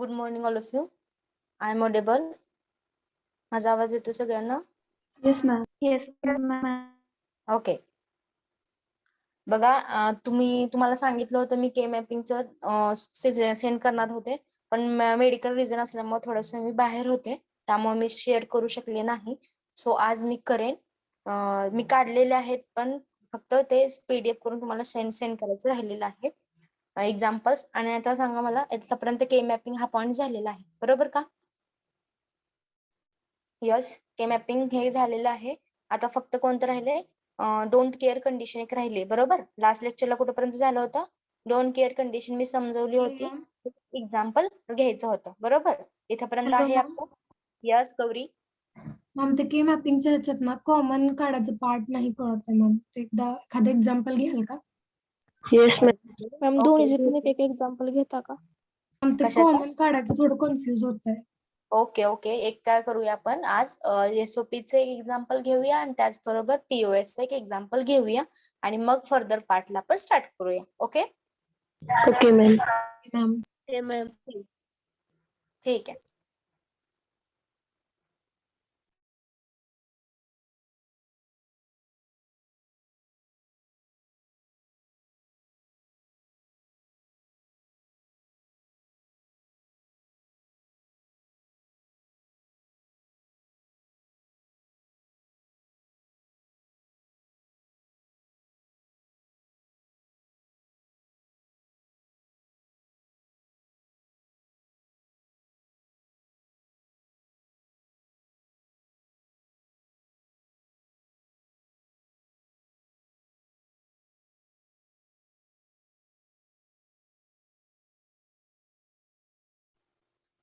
Good morning all of you. I am audible. माझा आवाज येतो सगळ्यांना? Yes ma'am. Yes ma'am. Okay. बघा, तुम्हाला सांगितलं होतं मी के मॅपिंगचं सेंड करणार होते, पण मेडिकल रिझन असल्यामुळे थोडंसं मी बाहेर होते, त्यामुळे मी शेअर करू शकले नाही. सो आज मी करेन. मी काढलेले आहेत, पण फक्त ते PDF करून तुम्हाला सेंड करायचं राहिलेलं आहे एक्झाम्पल्स. आणि आता सांगा मला, आतापर्यंत के मॅपिंग हा पॉईंट झालेला आहे, बरोबर का? यस, के मॅपिंग हे झालेलं आहे. आता फक्त कोणतं राहिले? डोंट केअर कंडिशन एक राहिले, बरोबर. लास्ट लेक्चरला कुठपर्यंत झालं होतं? डोंट केअर कंडिशन मी समजवली होती, एक्झाम्पल घ्यायचं होतं, बरोबर. इथपर्यंत आहे आपलं. यस गौरी. मॅम ते के मॅपिंगच्या ह्याच्यात ना कॉमन काढायचं पार्ट नाही कळत आहे मॅम. ते एकदा एखादं एक्झाम्पल घ्याल का? Yes ma'am. ओके. दोन्हीचे पण एक एक्झाम्पल घेता का? मॅम ते कशाचं? कॉमन काढायचं थोडं कन्फ्युज होत आहे. ओके. एक काय करूया आपण आज, SOPचं एक एक्झाम्पल घेऊया आणि त्याचबरोबर POSचं एक एक्झाम्पल घेऊया आणि मग फर्दर पार्टला आपण स्टार्ट करूया. Okay okay ma'am. मॅम ठीक आहे.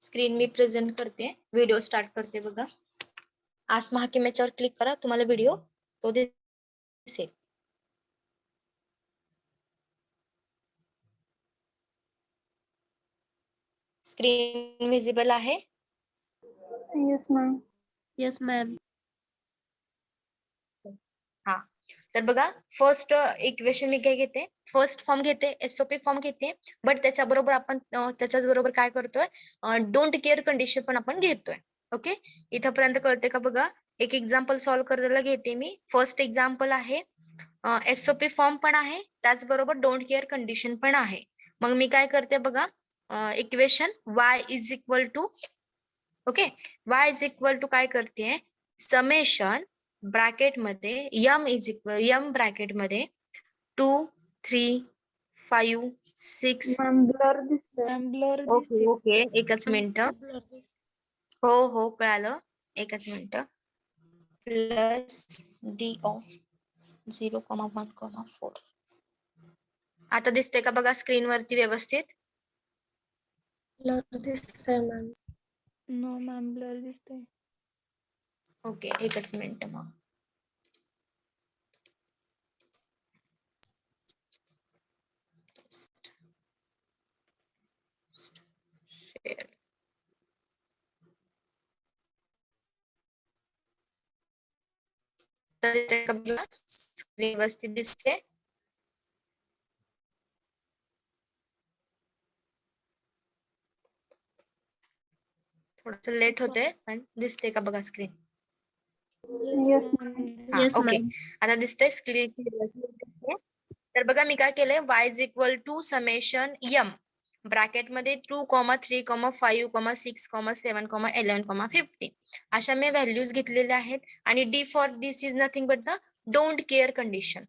स्क्रीन मी प्रेझेंट करते, व्हिडिओ स्टार्ट करते. बघा, आज महाकिमेच्यावर क्लिक करा, तुम्हाला व्हिडिओ तो दिसेल. स्क्रीन विजिबल आहे? Yes ma'am. Yes ma'am. हा, तर बघा, फर्स्ट इक्वेशन मी काय घेते, फर्स्ट फॉर्म घेते, SOP फॉर्म घेते, बट त्याच्याबरोबर आपण त्याच्याच बरोबर काय करतोय, डोंट केअर कंडिशन पण आपण घेतोय. ओके, इथपर्यंत कळते का? बघा, एक एक्झाम्पल सॉल्व्ह करायला घेते मी. फर्स्ट एक्झाम्पल आहे, SOP फॉर्म पण आहे, त्याचबरोबर डोंट केअर कंडिशन पण आहे. मग मी काय करते बघा, equation y is equal to, okay, y is equal to काय करते, समेशन ब्रॅकेट मध्ये m ब्रॅकेट मध्ये 2 3 5 6. मॅम ब्लर दिसतंय. मॅम ब्लर ओके, एकच मिनिट. हो कळालं, एकच मिनिट. Plus d of 0,1,4. आता दिसते का बघा स्क्रीन वरती व्यवस्थित? ब्लर दिसतंय मॅम. नो मॅम, ब्लर दिसतंय. ओके, एकच मिनिट मग. स्क्रीन व्यवस्थित दिसते? थोडस लेट होते, पण दिसते का बघा स्क्रीन? येस हा, ओके, आता दिसतंय स्क्रीन. तर बघा, मी काय केलंय, y is equal to summation m bracket मध्ये 2, 3, 5, 6, 7, 11, 15 अशा मी व्हॅल्यूज घेतलेल्या आहेत. आणि d for this is nothing but the don't care condition.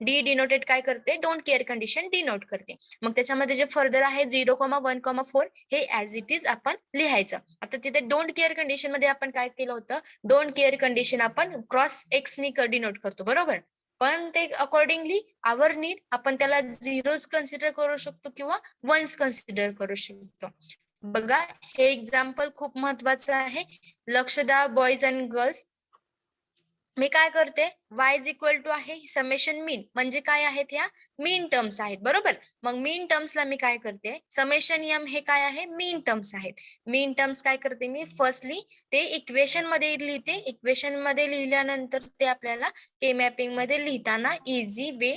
d denoted काय करते, डोंट केअर कंडिशन डिनोट करते. मग त्याच्यामध्ये जे फर्दर आहे 0,1,4 हे ऍज इट इज आपण लिहायचं. आता तिथे डोंट केअर कंडिशन मध्ये आपण काय केलं होतं, डोंट केअर कंडिशन आपण क्रॉस x नी डिनोट करतो, बरोबर. पण ते अकॉर्डिंगली आवर नीड आपण त्याला झिरोज कन्सिडर करू शकतो किंवा वन्स कन्सिडर करू शकतो. बघा, हे एक्झाम्पल खूप महत्वाचं आहे, लक्ष द्या बॉईज अँड गर्ल्स. मी काय करते, y इज इक्वल टू आहे समेशन मीन, म्हणजे काय आहेत, ह्या मीन टर्म्स आहेत, बरोबर. मग मीन टर्म्सला मी काय करते, समेशन m हे काय आहे, मीन टर्म्स आहेत. मीन टर्म्स काय करते मी, फर्स्टली ते इक्वेशन मध्ये लिहिते. इक्वेशन मध्ये लिहिल्यानंतर ते आपल्याला के मॅपिंग मध्ये लिहिताना इझी वे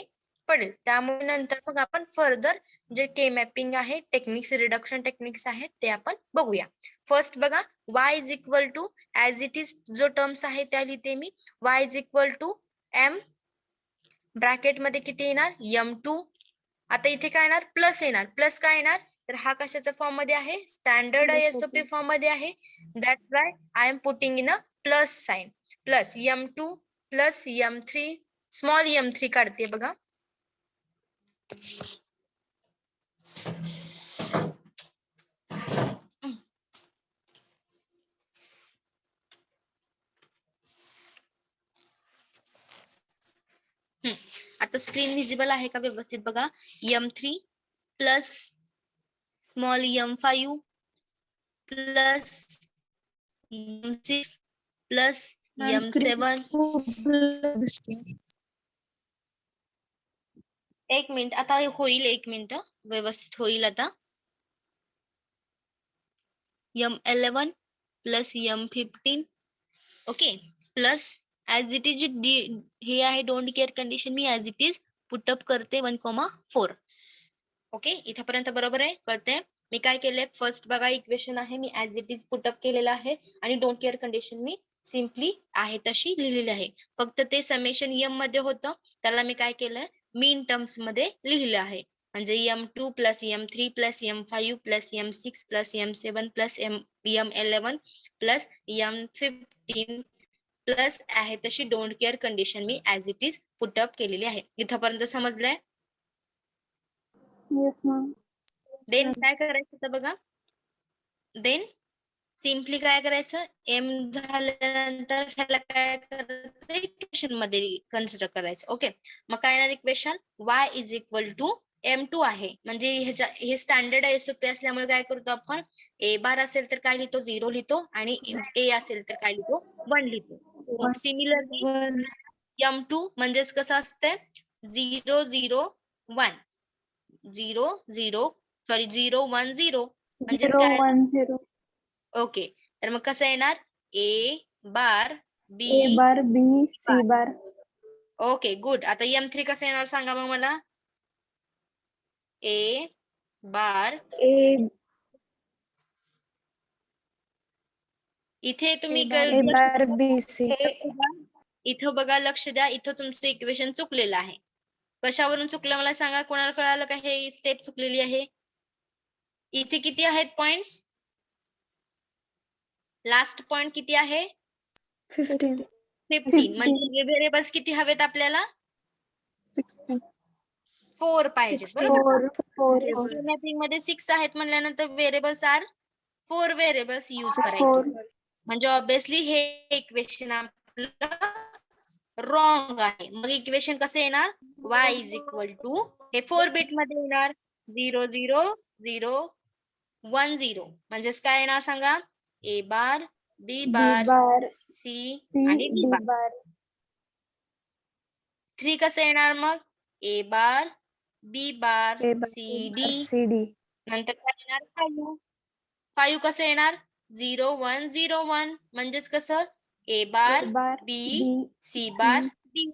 पडेल. त्यामुळे नंतर मग आपण फर्दर जे के मॅपिंग आहे, टेक्निक्स, रिडक्शन टेक्निक्स आहेत ते आपण बघूया. फर्स्ट बघा, y is equal to as it is जो टर्म्स आहे त्या लिहिते मी. y is equal to m bracket मध्ये किती येणार m2. आता इथे काय येणार प्लस येणार. प्लस काय येणार तर हा कशाच्या फॉर्म मध्ये आहे स्टँडर्ड ISOP फॉर्म मध्ये आहे. That's why I am putting in a plus sign. Plus m2 plus m3 small m3 काढते बघा. आता स्क्रीन विजिबल आहे का व्यवस्थित बघा. m3 plus small m5 plus m6 plus m7. एक मिनिट आता होईल, एक मिनिट व्यवस्थित होईल आता. m11 plus m15 okay plus as it is हे आहे don't care condition me as it is put up करते 1,4. ओके इथपर्यंत बरोबर आहे कळते. मी काय केलंय फर्स्ट बघा इक्वेशन आहे मी ऍज इट इज पुटअप केलेलं आहे आणि don't care condition me simply आहे तशी लिहिलेली आहे. फक्त ते समेशन m मध्ये होतं त्याला मी काय केलंय मीन टर्म्स मध्ये लिहिलं आहे. म्हणजे m2 plus m3 plus m5 plus m6 plus m7 plus m11 plus m15 plus आहे तशी don't care condition me as it is put up केलेली आहे. इथपर्यंत समजलंय. Yes ma'am. देन काय करायचं तर बघा. देन सिम्पली काय करायचं m झाल्यानंतर ह्याला काय करायचं इक्वेशन मध्ये कन्सिडर करायचं. ओके मग काय येणार equation y is equal to m2 आहे. म्हणजे हे स्टँडर्ड ISOP असल्यामुळे काय करतो आपण a बार असेल तर काय लिहितो 0 लिहितो आणि a असेल तर काय लिहितो 1 लिहितो. मग सिमिलरली m2 म्हणजेच कसं असतंय 0 0 1 0 0 सॉरी 0 1 0 म्हणजेच 0 काय 1 0 ओके तर मग कसं येणार a bar b A bar B C bar. Okay good. आता m3 कसं येणार सांगा मग मला. a बार A इथे तुम्ही A बार B C. इथं बघा लक्ष द्या. इथं तुमचं इक्वेशन चुकलेलं आहे. कशावरून चुकलं मला सांगा. कोणाला कळालं का हे स्टेप चुकलेली आहे. इथे किती आहेत पॉइंट्स लास्ट पॉइंट किती आहे 15 15 म्हणजे व्हेरिएबल्स किती हवेत आपल्याला 16 4 पाहिजे बरोबर. 4 मॅपिंग मध्ये 6 आहेत म्हणल्यानंतर व्हेरिएबल्स आर 4 व्हेरिएबल्स यूज 4 करायचे. म्हणजे ऑब्विसली हे इक्वेशन आपलं रॉंग आहे. मग इक्वेशन कसं येणार y इज इक्वल टू हे 4 बिट मध्ये येणार 0 0 0 1 0 म्हणजेच काय येणार सांगा a bar b B bar bar c C आणि d D बार. बार 3 कसं येणार मग a bar b bar A bar c B d bar C D. नंतर काय येणार 5 5 कसं येणार 0 1 0 1 म्हणजेच कसं a A bar bar b B c bar d.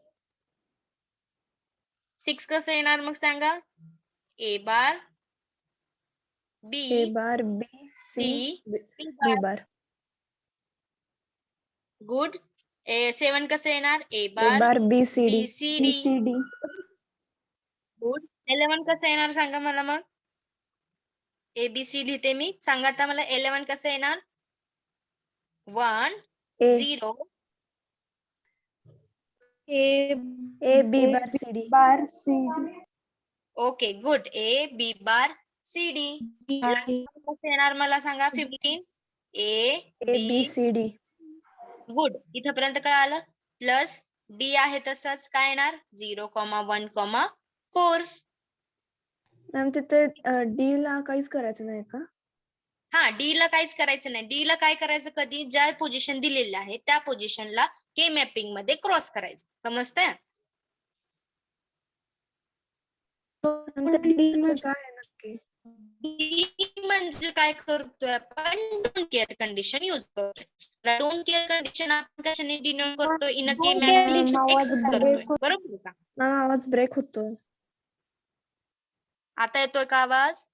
6 कसं येणार मग सांगा a bar b A bar B C C B bar. Bar. Good. 7 कसं येणार a A bar bar B C D b c d. C D. Good. 11 कसं येणार सांगा मला मग a b c लिहिते मी. सांगा आता मला 11 कसं येणार 1 A 0 A B bar C D bar C D. Okay good a b bar c d. कसं येणार मला सांगा 15 a A B b C D. Good. इथपर्यंत कळालं. प्लस d आहे तसंच काय येणार 0 1 4. मॅम तिथे D ला काहीच करायचं नाही का. हा डी ला काहीच करायचं नाही. डी ला काय करायचं कधी ज्या पोझिशन दिलेलं आहे त्या पोझिशनला के मॅपिंग मध्ये क्रॉस करायचं. समजतंय. D म्हणजे काय आहे नक्की. डी म्हणजे काय करतोय आपण डोंट केअर कंडिशन यूज करतोय. डोंट केअर कंडिशन आपण कशाने डिनोट करतोय इन के मॅपिंग एक्स करतोय बरोबर का. मॅम आवाज ब्रेक होतो. आता येतोय का आवाज?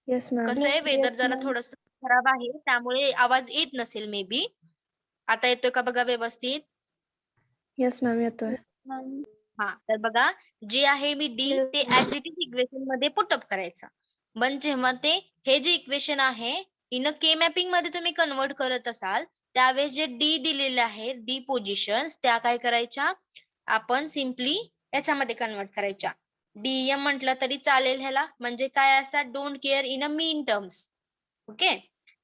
Yes ma'am. कसं आहे वेदर जरा थोडस खराब आहे त्यामुळे आवाज येत नसेल मे बी. आता येतोय का बघा व्यवस्थित? येस मॅम येतोय. हा तर बघा जे आहे मी डी ते ऍज इट इज इक्वेशन मध्ये पुटअप करायचं. पण जेव्हा ते हे जे इक्वेशन आहे इन के मॅपिंग मध्ये तुम्ही कन्वर्ट करत असाल त्यावेळेस जे डी दिलेले आहे डी पोझिशन्स त्या काय करायच्या आपण सिम्पली याच्यामध्ये कन्वर्ट करायच्या. डीएम म्हटलं तरी चालेल ह्याला. म्हणजे काय असतात don't care in a mean terms. Okay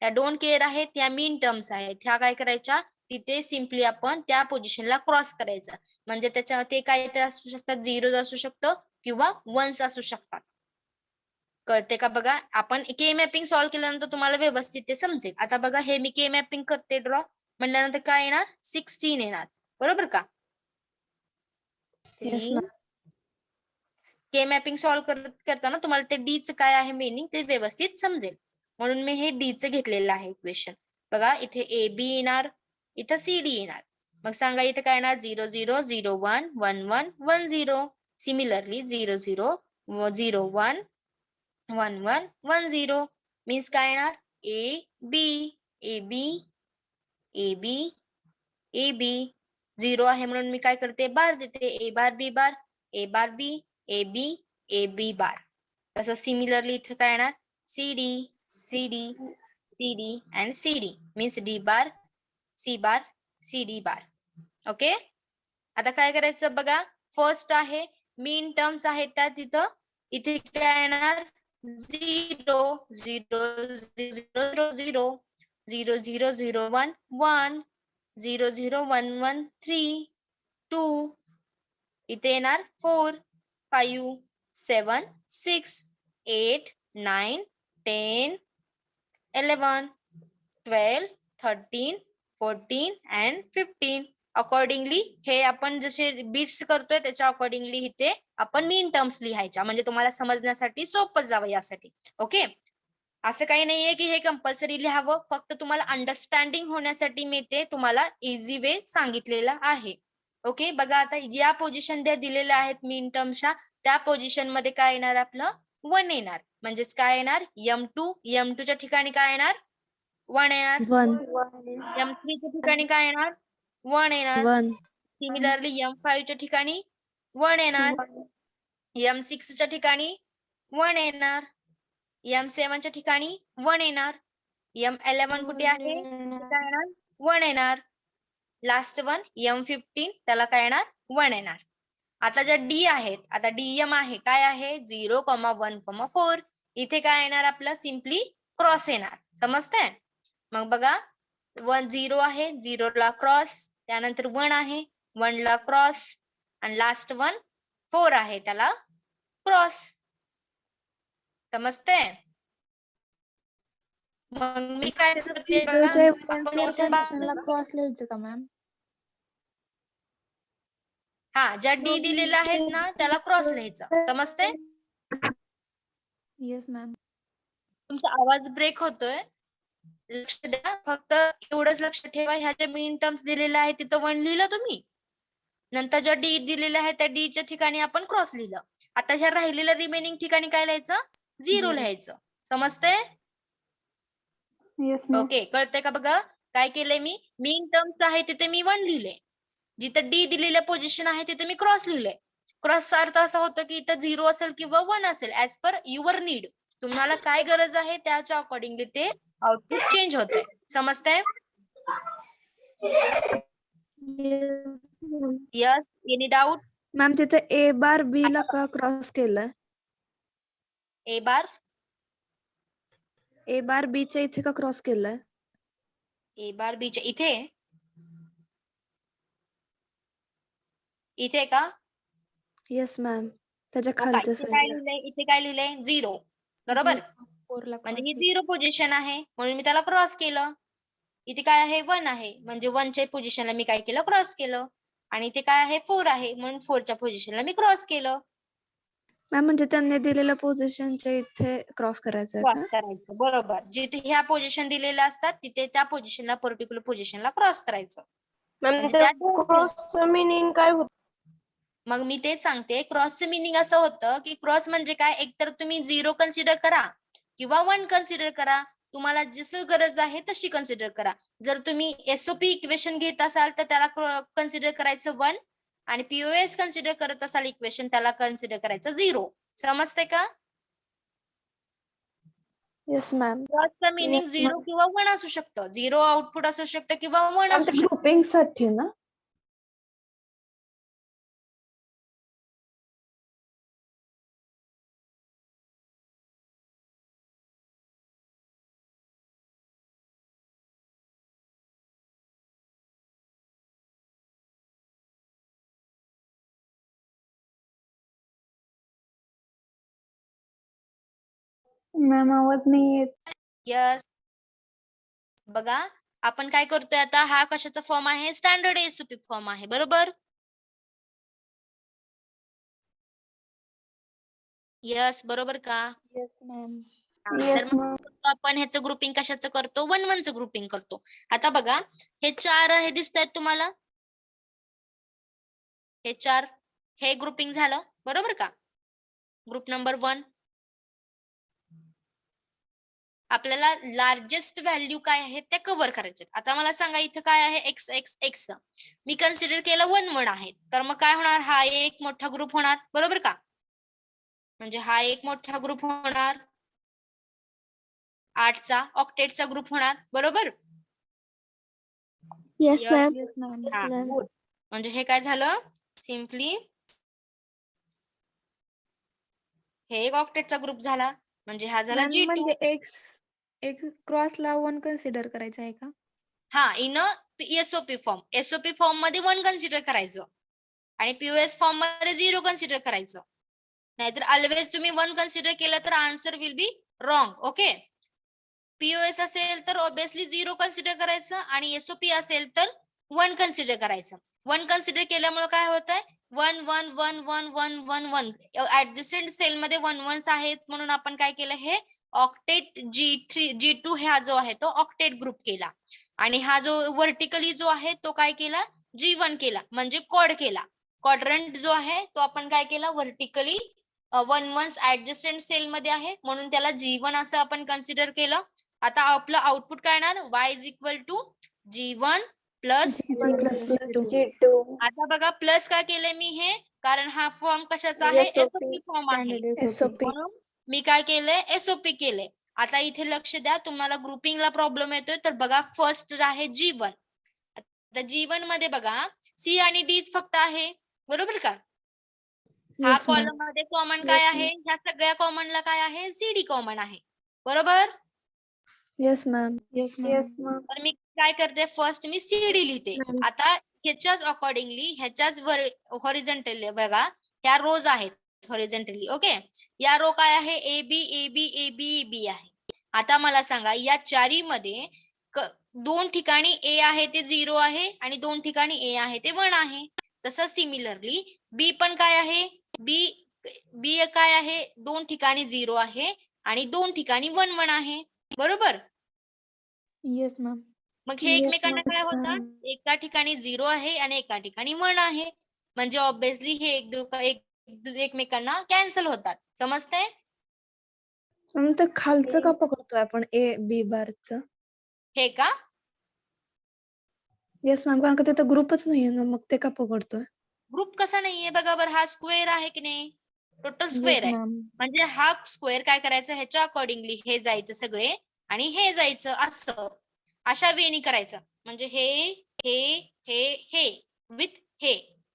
त्या डोंट केअर आहेत ह्या मीन टर्म्स आहेत ह्या काय करायच्या तिथे सिम्पली आपण त्या पोझिशनला क्रॉस करायचं. म्हणजे त्याच्या ते काय ते असू शकतात झिरोज असू शकतं किंवा वन्स असू शकतात. कळते का बघा? आपण के मॅपिंग सॉल्व्ह केल्यानंतर तुम्हाला व्यवस्थित ते समजेल. आता बघा हे मी के मॅपिंग करते ड्रॉ म्हणल्यानंतर काय येणार 16 येणार. बरोबर का? Yes ma'am. K mapping solve करताना तुम्हाला ते डी चं काय आहे मिनिंग ते व्यवस्थित समजेल. म्हणून मी हे डी चं घेतलेलं आहे इक्वेशन. बघा इथे ए बी येणार इथं सी डी येणार. मग सांगा इथे काय येणार 0 0 0 1 1 1 1 0. सिमिलरली 0 0 0 1 1 1 1 0 मीन्स काय येणार ए B A B A B A बी 0 आहे म्हणून मी काय करते बार देते ए bar B bar A bar B A B A B बार. तसं सिमिलरली इथे काय येणार C D C D C D and C D means D bar C D bar. Okay आता काय करायचं बघा फर्स्ट आहे मीन टर्म्स आहेत त्या तिथं इथे काय येणार 0 0 0 0 0 0 0 1 1 0 0 1 1 3 2 इथे येणार 4 5 7 6 8 9 10 11 12 13 14 अँड 15. अकॉर्डिंगली हे आपण जसे बीट्स करतोय त्याच्या अकॉर्डिंगली इथे आपण मीन टर्म्स लिहायच्या म्हणजे तुम्हाला समजण्यासाठी सोपं जावं यासाठी. ओके असं काही नाहीये की हे कंपल्सरी लिहावं फक्त तुम्हाला अंडरस्टँडिंग होण्यासाठी मी ते तुम्हाला इझी वे सांगितलेलं आहे. ओके बघा आता या पोझिशन द्या दिलेल्या आहेत मीन टर्म्सच्या त्या पोझिशन मध्ये काय येणार आपलं 1 येणार. म्हणजेच काय येणार M2 च्या ठिकाणी काय येणार 1 येणार. 1 M3 च्या ठिकाणी काय येणार 1 येणार. 1 सिमिलरली M5 च्या ठिकाणी 1 येणार. M6 च्या ठिकाणी 1 येणार. M7 च्या ठिकाणी 1 येणार. M11 कुठे आहे काय येणार 1 येणार. लास्ट वन M15 त्याला काय येणार 1 येणार. आता ज्या डी आहेत आता डीएम आहे काय आहे 0, 1, 4 इथे काय येणार आपलं सिम्पली क्रॉस येणार. समजतंय? मग बघा 1 0 आहे 0 ला क्रॉस त्यानंतर 1 आहे 1 ला क्रॉस आणि लास्ट वन 4 आहे त्याला क्रॉस. समजतंय? मग मी काय करते बघा आपण इथे क्रॉस लिहायचं का मॅम? हा ज्या डी दिलेल्या आहेत ना त्याला क्रॉस लिहायचं. समजतंय? Yes ma'am. तुमचा आवाज ब्रेक होतोय. लक्ष द्या फक्त एवढंच लक्ष ठेवा ह्या ज्या मीन टर्म्स दिलेल्या आहेत तिथं 1 लिहिलं तुम्ही. नंतर ज्या डी दिलेल्या आहेत त्या डी च्या ठिकाणी आपण क्रॉस लिहिलं. आता ह्या राहिलेल्या रिमेनिंग ठिकाणी काय लिहायचं 0 लिहायचं. समजतंय? येस ओके कळतंय का बघा काय केलंय मी मीन टर्म्स आहे तिथे मी 1 लिहिले. जिथं डी दिलेल्या पोझिशन आहे तिथे मी क्रॉस लिहिले. क्रॉसचा अर्थ असा होतो की इथं 0 असेल किंवा 1 असेल ऍज पर युअर नीड. तुम्हाला काय गरज आहे त्याच्या अकॉर्डिंगली ते आउटपुट चेंज होतंय. समजतंय? Yes any doubt? मॅम तिथे ए बार बी ला का क्रॉस केलंय? ए बार ए बार बी च्या इथे का क्रॉस केलंय? ए बार बी च्या इथे इथे का येस मॅम त्याच्या हो का खालच्या इथे काय साईडला. लिहिलंय इथे काय लिहिलंय 0 बरोबर. 4 ला म्हणजे ही 0 पोझिशन आहे म्हणून मी त्याला क्रॉस केलं. इथे काय आहे 1 आहे म्हणजे 1 च्या पोझिशनला मी काय केलं क्रॉस केलं. आणि इथे काय आहे 4 आहे म्हणून 4 च्या पोझिशनला मी क्रॉस केलं. मॅम म्हणजे त्यांनी दिलेल्या पोझिशनच्या इथे क्रॉस करायचंय क्रॉस का? करायचं बरोबर. जिथे ह्या पोझिशन दिलेल्या असतात तिथे त्या पोझिशनला पर्टिक्युलर पोझिशनला क्रॉस करायचं. म्हणजे त्या क्रॉसचं मीनिंग काय होत? मग मी ते सांगते, क्रॉसचं मिनिंग असं होतं की क्रॉस म्हणजे काय, एकतर तुम्ही 0 कन्सिडर करा किंवा 1 कन्सिडर करा, तुम्हाला जसं गरज आहे तशी कन्सिडर करा. जर तुम्ही एसओपी इक्वेशन घेत असाल तर त्याला कन्सिडर करायचं 1 आणि पीओएस कन्सिडर करत असाल इक्वेशन त्याला कन्सिडर करायचं 0. समजते का? Yes ma'am. क्रॉसचं मिनिंग 0 किंवा 1 असू शकतं. 0 आउटपुट असू शकतं किंवा 1 असू शकतं. ग्रुपिंग साठी ना? मॅम आवाज नाही येत. यस. बघा आपण काय करतोय आता, हा कशाचा फॉर्म आहे, स्टँडर्ड एसओपी फॉर्म आहे, बरोबर? यस, बरोबर का? Yes ma'am. हा, तर येस मग मॅम. आपण ह्याचं ग्रुपिंग कशाचं करतो, 1 1 चं ग्रुपिंग करतो. आता बघा हे 4 आहे दिसत आहेत तुम्हाला, हे 4 हे ग्रुपिंग झालं, बरोबर का? Group number 1. आपल्याला लार्जेस्ट व्हॅल्यू काय आहे ते कव्हर करायचे. आता मला सांगा इथं काय आहे, एक्स एक्स एक्स. मी कन्सिडर केलं 1 1 आहे, तर मग काय होणार, हा एक मोठा ग्रुप होणार, बरोबर का? म्हणजे हा एक मोठा ग्रुप होणार, 8चा ऑक्टेटचा ग्रुप होणार, बरोबर? Yes Yes. मॅम. हा, good. म्हणजे हे काय झालं, सिम्पली हे एक ऑक्टेटचा ग्रुप झाला, म्हणजे हा झाला G2. म्हणजे एक क्रॉसला 1 कन्सिडर करायचं आहे का? हा, in SOP form. SOP form मध्ये 1 कन्सिडर करायचं आणि पीओएस फॉर्म मध्ये 0 कन्सिडर करायचं. नाहीतर ऑलवेज तुम्ही 1 कन्सिडर केलं तर answer will be wrong. Okay. POS असेल तर ऑब्विसली 0 कन्सिडर करायचं आणि एसओपी असेल तर 1 कन्सिडर करायचं. 1 कन्सिडर केल्यामुळे काय होतंय, 1 1 1 1 1 1 1 ऍडजस्टंट सेल मध्ये 1 1 आहेत, म्हणून आपण काय केलं, हे ऑक्टेट G3 G2 हा जो आहे तो ऑक्टेट ग्रुप केला आणि हा जो व्हर्टिकली जो आहे तो काय केला, G1 केला, म्हणजे क्वाड केला. क्वाड्रंट जो आहे तो आपण काय केला, व्हर्टिकली 1 1 ऍडजस्टंट सेल मध्ये आहे म्हणून त्याला G1 असं आपण कन्सिडर केलं. आता आपलं आउटपुट काय येणार, y is equal to G1 plus. G2. आता बघा प्लस का केले मी हे, कारण हा फॉर्म कशाचा आहे, एसओपी फॉर्म आहे, SOP. म्हणून मी काय केलंय, एसओपी केले. आता इथे लक्ष द्या, तुम्हाला ग्रुपिंगला प्रॉब्लेम येतोय तर बघा फर्स्ट आहे G1. आता G1 मध्ये बघा सी आणि डी फक्त आहे, बरोबर का? हा Yes, ma'am. कॉलम मध्ये कॉमन काय आहे, ह्या सगळ्या कॉमनला काय आहे, सीडी कॉमन आहे, बरोबर? Yes ma'am. तर मी काय करते, फर्स्ट मी सीडी लिहिते. आता ह्याच्याच अकॉर्डिंगली ह्याच्याच हॉरिझॉन्टली बघा, ह्या रोज आहेत हॉरिझॉन्टली. ओके, या रो काय आहे, A B A B A B A बी आहे. आता मला सांगा या चारी मध्ये 2 ठिकाणी ए आहे ते 0 आहे आणि 2 ठिकाणी ए आहे ते 1 आहे. तसं सिमिलरली बी पण काय आहे, बी काय आहे, 2 ठिकाणी 0 आहे आणि 2 ठिकाणी 1 1 आहे, बरोबर? Yes ma'am. मग हे एकमेकांना काय होतात, एका ठिकाणी 0 आहे आणि एका ठिकाणी 1 आहे, म्हणजे ऑब्विसली हे एकमेकांना कॅन्सल होतात. समजतंय? तर खालचं का पकडतोय आपण, ए बी बारचं? हे का? येस मॅम, कारण का तिथं ग्रुपच नाहीये ना, मग ते का पकडतोय? ग्रुप कसा नाहीये बघा बरं, हा स्क्वेअर आहे की नाही, टोटल स्क्वेअर आहे, म्हणजे हा स्क्वेअर काय करायचं, ह्याच्या अकॉर्डिंगली हे जायचं सगळे आणि हे जायचं, असं अशा वेनी करायचं, म्हणजे हे हे हे हे विथ हे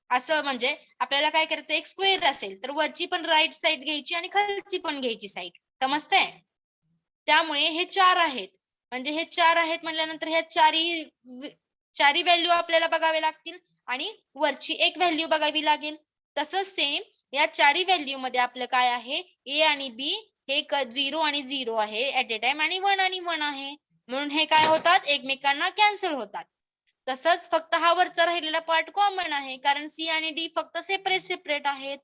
असं. म्हणजे आपल्याला काय करायचं, एक स्क्वेअर असेल तर वरची पण राईट साइड घ्यायची आणि खालची पण घ्यायची साइड. समजतंय? त्यामुळे हे 4 आहेत, म्हणजे हे 4 आहेत म्हटल्यानंतर ह्या चारी व्हॅल्यू आपल्याला बघावे लागतील आणि वरची एक व्हॅल्यू बघावी लागेल. तसंच सेम या चारी व्हॅल्यू मध्ये आपलं काय आहे, ए आणि बी हे 0 आणि 0 आहे ऍट ए टाइम आणि 1 आणि 1 आहे, म्हणून हे काय होतात, एकमेकांना कॅन्सल होतात. तसंच फक्त हा वरचा राहिलेला पार्ट कॉमन आहे, कारण सी आणि डी फक्त सेपरेट आहेत,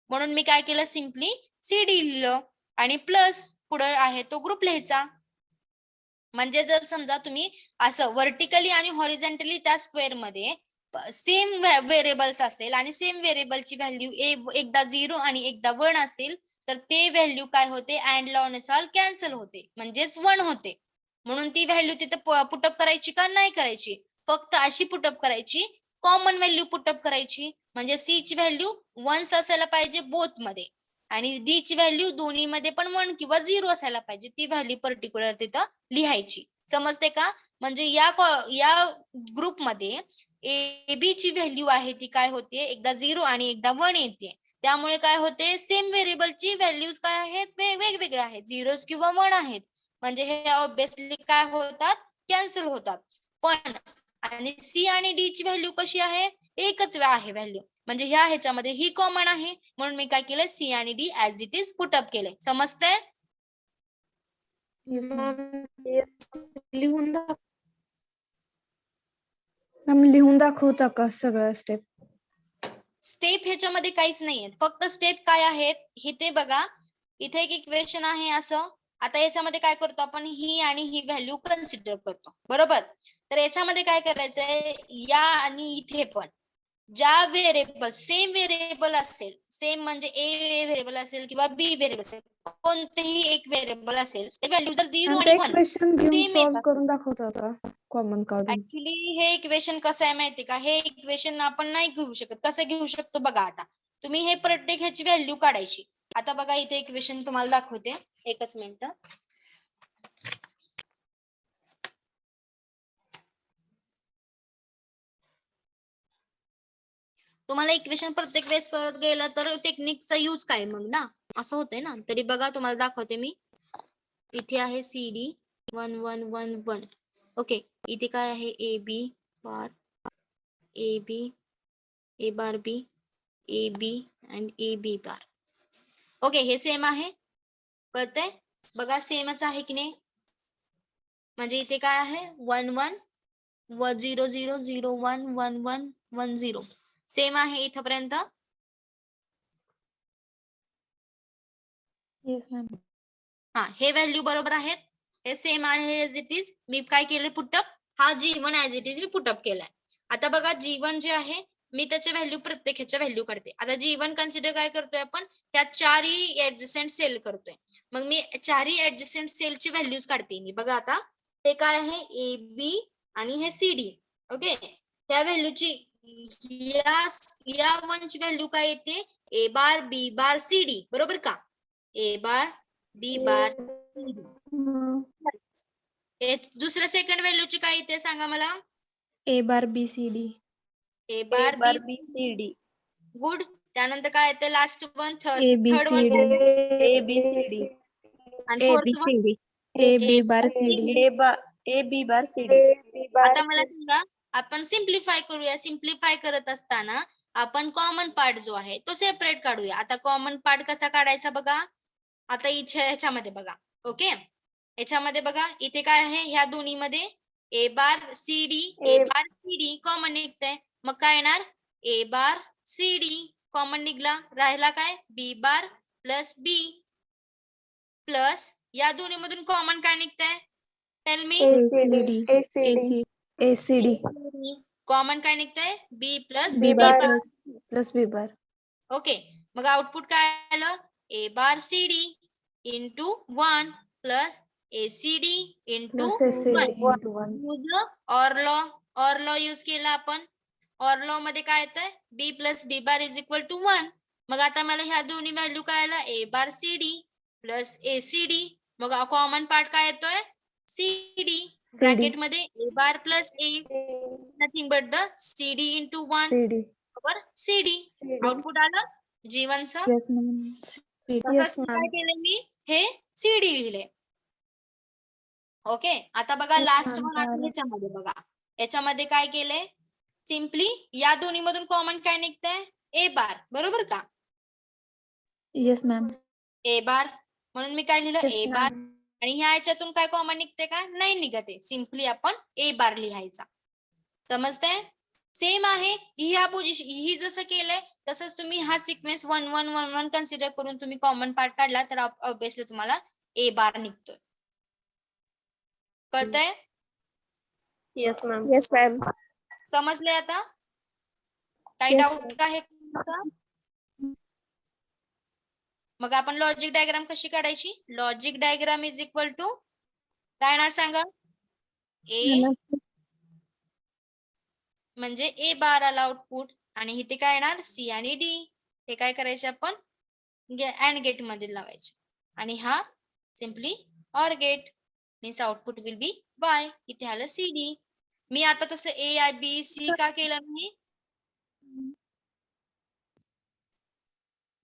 म्हणून मी काय केलं, सिम्पली सी डी लिहिलं आणि प्लस पुढे आहे तो ग्रुप लिहायचा. म्हणजे जर समजा तुम्ही असं व्हर्टिकली आणि हॉरिझॉन्टली त्या स्क्वेअर मध्ये सेम व्हेरिएबल्स असेल आणि सेम व्हेरिएबलची व्हॅल्यू एकदा 0 आणि एकदा 1 असेल तर ते व्हॅल्यू काय होते अँड लॉ नुसार कॅन्सल होते म्हणजेच 1 होते. म्हणून ती व्हॅल्यू तिथे पुटअप करायची का नाही करायची, फक्त अशी पुटअप करायची, कॉमन व्हॅल्यू पुटअप करायची. म्हणजे सी ची व्हॅल्यू 1 असायला पाहिजे बोथ मध्ये आणि डी ची व्हॅल्यू दोन्ही मध्ये पण 1 किंवा 0 असायला पाहिजे. ती व्हॅल्यू पर्टिक्युलर तिथं लिहायची. समजते का? म्हणजे या ग्रुपमध्ये ए बी ची व्हॅल्यू आहे ती काय होते एकदा 0 आणि एकदा 1 येते. त्यामुळे काय होते सेम व्हेरिएबलची व्हॅल्यूज काय आहेत वेगवेगळे आहेत, 0 किंवा 1 आहेत. म्हणजे हे ऑब्विसली काय होतात कॅन्सल होतात. पण आणि सी आणि डी ची व्हॅल्यू कशी आहे एकच आहे व्हॅल्यू. म्हणजे ह्याच्यामध्ये ही कॉमन आहे म्हणून मी काय केलं सी आणि D as it is put up केले. समजतंय? लिहून दाखव. मॅम लिहून दाखवता का सगळ्या स्टेप? स्टेप ह्याच्यामध्ये काहीच नाहीये, फक्त स्टेप काय आहेत हे ते बघा. इथे एक इक्वेशन आहे असं. आता याच्यामध्ये काय करतो आपण ही आणि ही व्हॅल्यू कन्सिडर करतो बरोबर. तर याच्यामध्ये काय करायचंय या आणि इथे पण ज्या व्हेरिएबल सेम व्हेरिएबल असेल, सेम म्हणजे ए व्हेरिएबल असेल किंवा बी व्हेरिएबल असेल, कोणतेही एक व्हेरिएबल असेल व्हॅल्यू जर 0 आणि 1 इक्वेशन घेऊन सेम सॉल्व येतात. करून दाखवता का कॉमन काढून? ऍक्च्युली हे इक्वेशन कसं आहे माहिती का, हे इक्वेशन आपण नाही घेऊ शकत. कसं घेऊ शकतो बघा. आता तुम्ही हे प्रत्येक ह्याची व्हॅल्यू काढायची. आता बघा इथे इक्वेशन तुम्हाला दाखवते, एकच मिनिट. तुम्हाला इक्वेशन प्रत्येक वेळेस करत गेलं तर टेक्निकचा यूज काय मग ना, असं होतंय ना. तरी बघा तुम्हाला दाखवते मी. इथे आहे सी डी 1 1 1 1. ओके, इथे काय आहे A B bar A B A bar B A B and A B bar. Okay, हे सेम आहे कळतंय बघा, सेमच आहे की नाही. म्हणजे इथे काय आहे 1 1 0 0 0 1 1 1 1 0 सेम आहे इथपर्यंत. Yes ma'am. हा, हे व्हॅल्यू बरोबर आहेत, हे सेम आहे एज इट इज. मी काय केले पुटअप, हा G1 एज इट इज मी पुटअप केलाय. आता बघा G1 जे आहे मी त्याच्या व्हॅल्यू प्रत्येक ह्याच्या व्हॅल्यू काढते. आता G1 कन्सिडर काय करतोय आपण, त्या चारही ऍडजस्टंट सेल करतोय. मग मी चारही ऍडजस्टंट सेलची व्हॅल्यूज काढते मी. बघा आता हे काय आहे ए बी आणि हे सी डी. ओके, त्या व्हॅल्यूची या 1 ची व्हॅल्यू काय येते ए bar B bar C D बरोबर का. ए बार बी बार दुसऱ्या सेकंड व्हॅल्यूची काय येते सांगा मला. A bar B C D. A bar B C D. Good. त्यानंतर काय येते last one third one A B C D. आणि fourth one A B bar C D. A B bar C D. आता मला सांगा आपण simplify करूया. Simplify करत असताना आपण कॉमन पार्ट जो आहे तो सेपरेट काढूया. आता कॉमन पार्ट कसा काढायचा बघा. आता ह्याच्यामध्ये बघा. ओके, याच्यामध्ये बघा इथे काय आहे ह्या दोन्ही मध्ये A bar C D common निघतंय. मग काय येणार ए बार सी डी कॉमन निघला. राहिला काय बी बार प्लस बी प्लस या दोन्ही मधून कॉमन काय निघतंय tell me. A C D common काय निघतंय B plus B bar plus B bar. Okay, मग आउटपुट काय आलं A bar C D into 1 plus A C D into plus A 1. OR law use केला आपण. OR law मध्ये काय येतंय B plus B bar is equal to 1. मग आता मला ह्या दोन्ही व्हॅल्यू काय आला A bar C D plus A C D. मग कॉमन पार्ट काय येतोय सी डी ब्रॅकेट मध्ये A bar plus A nothing but the C D into 1 बरोबर सी डी. आउटपुट आलं जीवनचं. Yes ma'am. तसंच काय केलं मी हे सी डी लिहिले. ओके, आता बघा लास्ट वन आहे याच्यामध्ये बघा. याच्यामध्ये काय केलंय सिम्पली या दोन्ही मधून कॉमन काय निघतंय ए बार बरोबर का. Yes ma'am. ए बार म्हणून मी काय लिहिलं ए बार. आणि ह्या याच्यातून काय कॉमन निघते का नाही निघत आहे. सिम्पली आपण ए बार लिहायचा. समजतंय सेम आहे. ह्या पोझिशन ही जसं केलंय तसंच तुम्ही हा सिक्वेन्स 1 1 1 1 कन्सिडर करून तुम्ही कॉमन पार्ट काढला तर ऑब्विसली तुम्हाला ए बार निघतोय. कळतंय येस मॅम. Yes ma'am. समजलंय आता. काही Yes, डाऊट आहे का? मग आपण लॉजिक डायग्राम कशी काढायची? Logic diagram is equal to काय येणार सांगा? ए म्हणजे ए बार आला आउटपुट आणि इथे काय येणार? सी आणि डी. हे काय करायचे आपण? अँड गेट मध्ये लावायचे आणि हा simply or gate means output will be Y. इथे आलं सी डी. मी आता तसं ए आय बी सी का केलं नाही?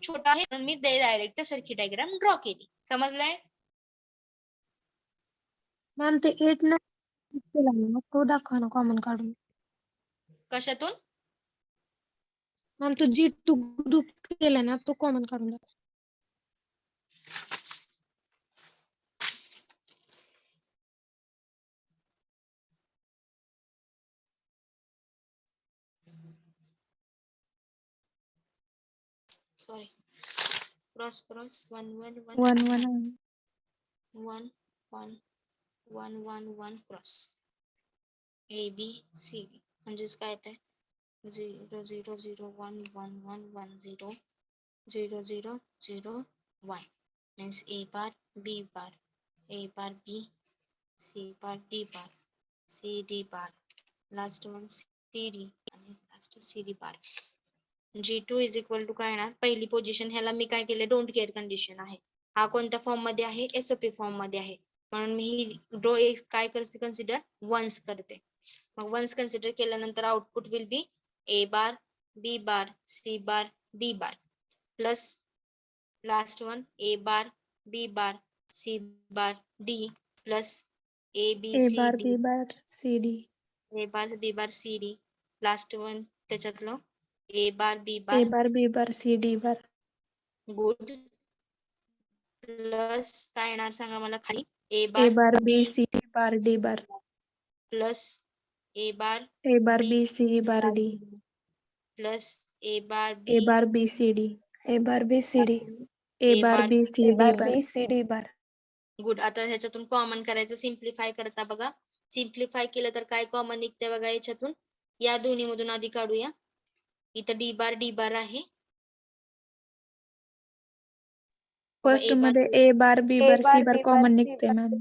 छोटा आहे म्हणून मी डायरेक्ट सर्किट डायग्राम ड्रॉ केली. समजलंय? मॅम ते 8 न केला ना तो दाखवा ना कॉमन काढून. कशातून? मॅम तो G2 ग्रुप केला ना तो कॉमन काढून दाखवा. Sorry. Cross cross 1 1 1 1 1 1 1 1 1 1 cross A B C D म्हणजेच काय येत आहे? 0 0 0 1 1 1 1 0 0 0 0 1 means A bar B bar A bar B C bar D bar C D bar last one C D आणि last C D bar. G2 is equal to काय येणार? पहिली position ह्याला मी काय केलं? डोंट केअर कंडिशन आहे. हा कोणत्या फॉर्म मध्ये आहे? एसओपी फॉर्म मध्ये आहे म्हणून मी काय करते? कन्सिडर वन्स करते. मग वन्स कन्सिडर केल्यानंतर output will be A bar B bar C bar D bar plus last one A bar B bar C bar D plus A B A C bar D B bar C D A bar B bar C D last one त्याच्यातलं A bar B A bar bar B bar C D bar good plus काय येणार सांगा मला खाली? A A bar bar B B C bar D bar plus A bar A bar B B C bar D plus A bar A B bar B C D A bar B C D A A bar bar B C D bar C D bar good. आता ह्याच्यातून common करायचं simplify करता बघा. Simplify केलं तर काय common निघते बघा याच्यातून? या दोन्ही मधून आधी काढूया. इथं डी बार आहे. बघा फर्स्ट मध्ये A bar B bar C bar common निघते ma'am.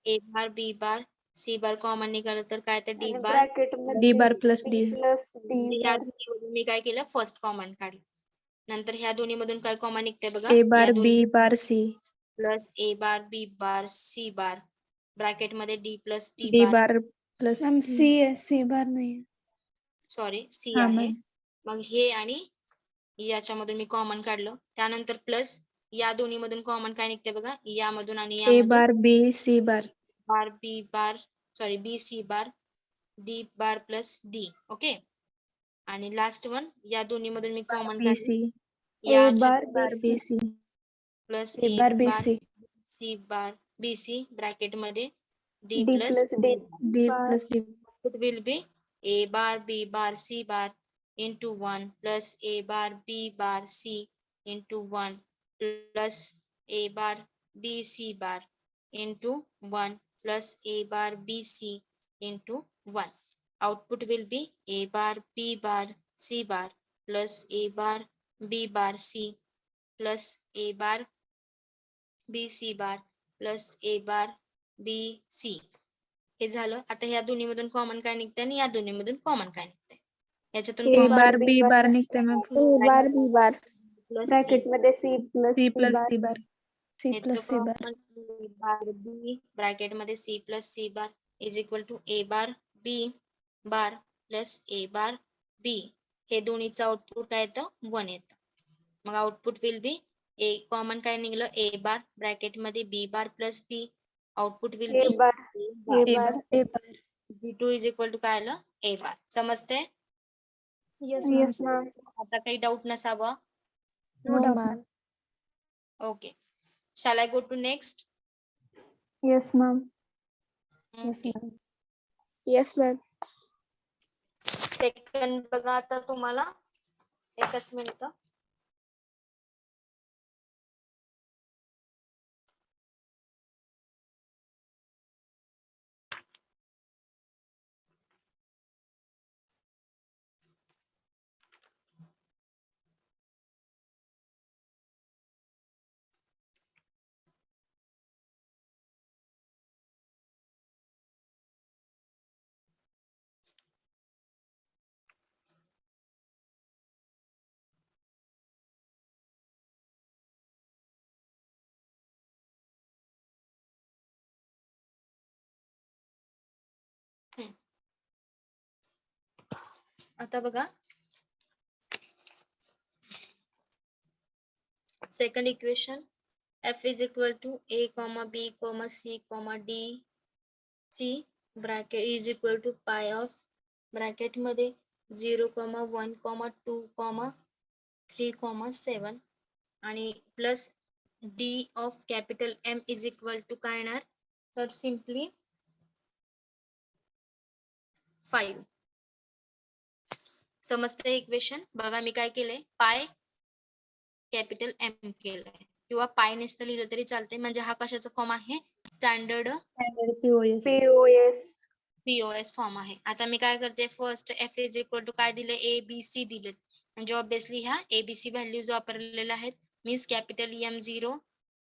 A bar B bar C bar common निघालं तर काय तर डी बार ब्रॅकेट D मध्ये bar plus D plus D ह्या दोन्हीमधून मी काय केलं? फर्स्ट कॉमन काढलं. नंतर ह्या दोन्ही मधून काय कॉमन निघते बघा? A या bar B दोन्ही bar C plus A bar B bar C bar bracket मध्ये D plus D D bar bar plus ma'am D C आहे सी बार नाही. सॉरी सी हा आहे. मॅम मग हे आणि याच्यामधून मी कॉमन काढलं. त्यानंतर प्लस या दोन्ही मधून कॉमन काय निघते बघा? यामधून आणि A यामधून bar B C bar bar B bar sorry B C bar D bar plus D. Okay. आणि लास्ट वन या दोन्ही मधून मी कॉमन B काढलं. C या bar B C plus A A bar B bar C C bar B C bracket मध्ये D D plus plus D D बार plus D it will be a bar b bar c bar into 1 plus a bar b bar c into 1 plus a bar b c bar into 1 plus a bar b c into 1. Output will be a bar b bar c bar plus a bar b bar c plus a bar b c bar plus a bar b c. हे झालं. आता ह्या दोन्ही मधून common काय निघतंय आणि या दोन्ही मधून कॉमन काय निघतंय? याच्यातून A common bar B bar निघते ma'am A bar B bar plus C bracket मध्ये C plus C C plus bar C bar C हे प्लस तो C bar common bar B bracket मध्ये C plus C bar is equal to A bar B bar plus A bar B. हे दोन्हीचं output काय येतं? 1 येतं. मग output will be A common काय निघलं? ए बार ब्रॅकेट मध्ये B bar plus B output will A B bar A A bar bar A bar G2 is equal to काय आलं? ए बार. समजते? Yes ma'am. येस मॅम आता काही doubt नसावं. No no doubt. Ma'am Okay. Shall I go to next? Yes ma'am yes Okay. Ma'am yes ma'am second बघा आता तुम्हाला एकच मिनिट. आता बघा second equation f is equal to a comma b comma c comma d c bracket is equal to pi of bracket मध्ये 0 comma 1 comma 2 comma 3 comma 7 आणि plus d of capital M is equal to काय येणार तर simply 5 समजते equation बघा मी काय केलंय pi capital M केलंय किंवा पाय नसतं लिहिलं तरी चालते म्हणजे हा कशाचा फॉर्म आहे standard POS. POS. POS form आहे आता मी काय करते first F is equal to काय दिले ए बी सी दिले म्हणजे ऑब्विसली ह्या एबीसी व्हॅल्यूज वापरलेल्या आहेत means capital M0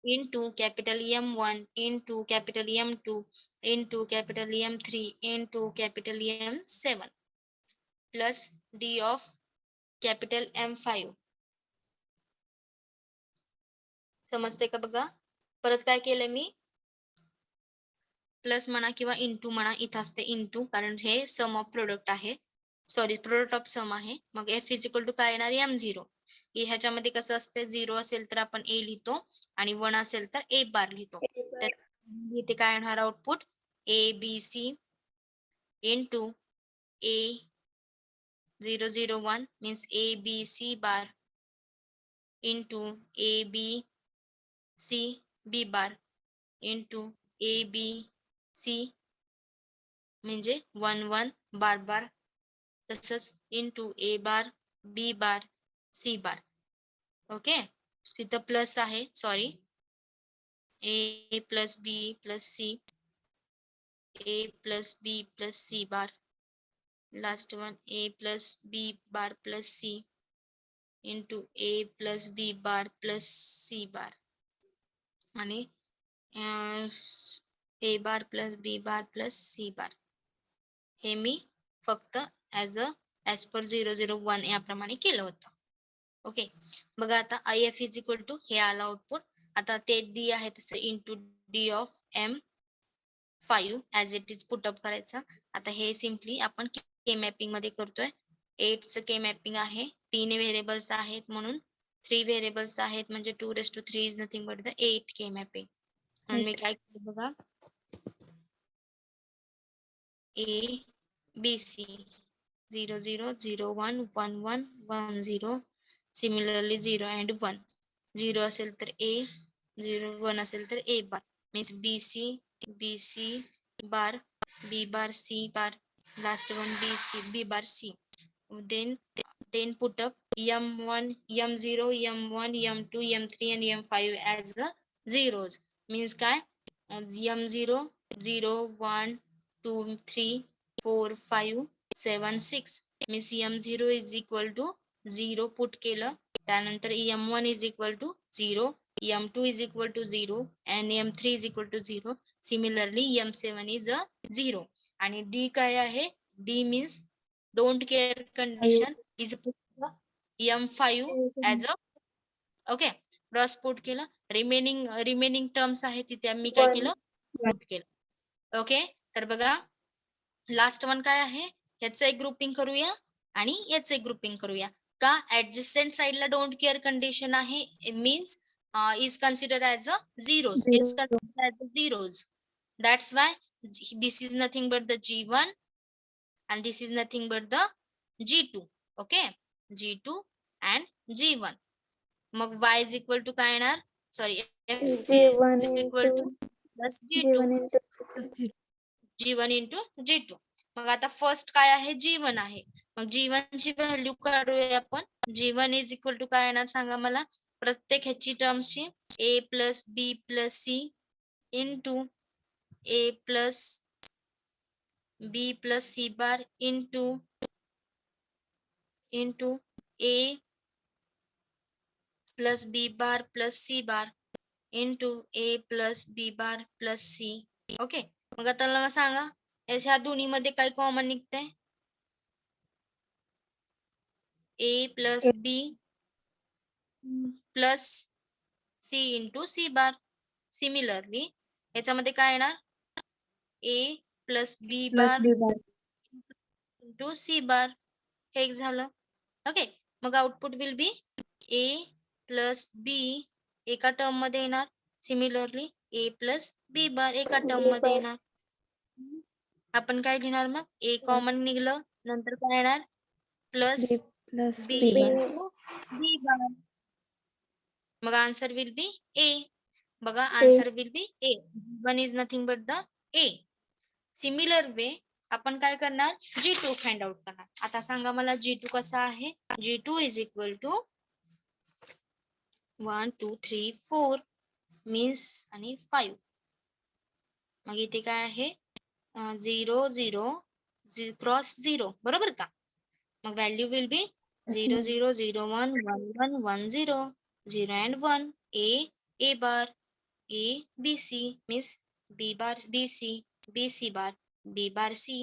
into capital M1 into capital M2 into capital M3 into capital M7 plus D of capital M5 समजते का बघा परत काय केलं मी प्लस म्हणा किंवा इंटू म्हणा इथं असते इंटू कारण हे सम ऑफ प्रोडक्ट आहे सॉरी प्रोडक्ट ऑफ सम आहे मग एफ इज इक्वल टू काय येणार M0 ह्याच्यामध्ये कसं असते 0 असेल तर आपण ए लिहितो आणि 1 असेल तर ए बार लिहितो तर इथे काय येणार output ABC into A001 means ABC bar into ABC B bar into ABC म्हणजे 1 1 बार बार तसंच into A bar B bar C bar okay तिथं प्लस आहे sorry A plus B plus C A plus B plus C bar last one A plus B bar plus C into A plus B bar plus C bar आणि A bar plus B bar plus C bar हे मी फक्त as per 001 याप्रमाणे केलं होतं okay बघा आता IF is equal to हे आलं आउटपुट आता ते डी आहे तसं into D of M5 as it is put up करायचं आता हे सिम्पली आपण के मॅपिंग मध्ये करतोय 8चं के मॅपिंग आहे 3 व्हेरिएबल्स आहेत म्हणून 3 व्हेरिएबल्स आहेत म्हणजे 2�3 is nothing but the 8 K mapping म्हणून मी काय केलं बघा A B C 0 0 0 1 1 1 1 0 similarly 0 and 1 0 असेल तर A 0 1 असेल तर A bar means BC bar B bar C bar last one B bar C then put up M1 M0 M1 M2 M3 and M5 as the zeros means काय M0 0 1 2 3 4 5 7 6 means M0 is equal to 0 put केलं त्यानंतर M1 is equal to 0 M2 is equal to 0 and M3 is equal to 0 similarly M7 is a 0 आणि D काय आहे D means don't care condition is M5 as a okay cross put केलं remaining terms आहे तिथे मी काय केलं put केलं okay तर बघा लास्ट वन काय आहे ह्याचं एक ग्रुपिंग करूया आणि याचं एक ग्रुपिंग करूया का ऍडजस्टंट साइडला डोंट केअर कंडिशन आहे means is considered as a zeros is considered as a zeros that's why this is nothing but the G1 and this is nothing but the G2 okay G2 and G1 मग y is equal to काय येणार sorry f G1 is equal to into plus G2 G1 into G1 into G2 मग आता first काय आहे G1 आहे मग G1 ची व्हॅल्यू काढूया आपण G1 इज इक्वल टू काय येणार सांगा मला प्रत्येक ह्याची टर्म्सची A plus B plus C into A plus B plus C bar into A plus B bar plus C bar into A plus B bar plus C okay मग आता मला सांगा ह्या दोन्ही मध्ये काय कॉमन निघतंय A plus B plus C into C bar similarly याच्यामध्ये काय येणार A plus B bar into C bar हे एक झालं. ओके, मग output will be A plus B एका टर्म मध्ये येणार. सिमिलरली ए प्लस बी बार एका टर्म B मध्ये bar. येणार. आपण काय लिहिणार मग? ए कॉमन निघलं, नंतर काय येणार? Plus B plus B B bar. B bar. मग आन्सर विल बी ए. बघा A. Answer will be A. One is nothing but the A. Similar way आपण काय करणार? G2 फाइंड आउट करणार. आता सांगा मला G2 कसा आहे? G2 is equal to 1 2 3 4 means आणि 5. मग इथे काय आहे? 0 0 क्रॉस 0 बरोबर का? मग value will be 0 0 0 1 1 1 1 0 0 and 1 A bar A B C means B bar B C B C bar B bar C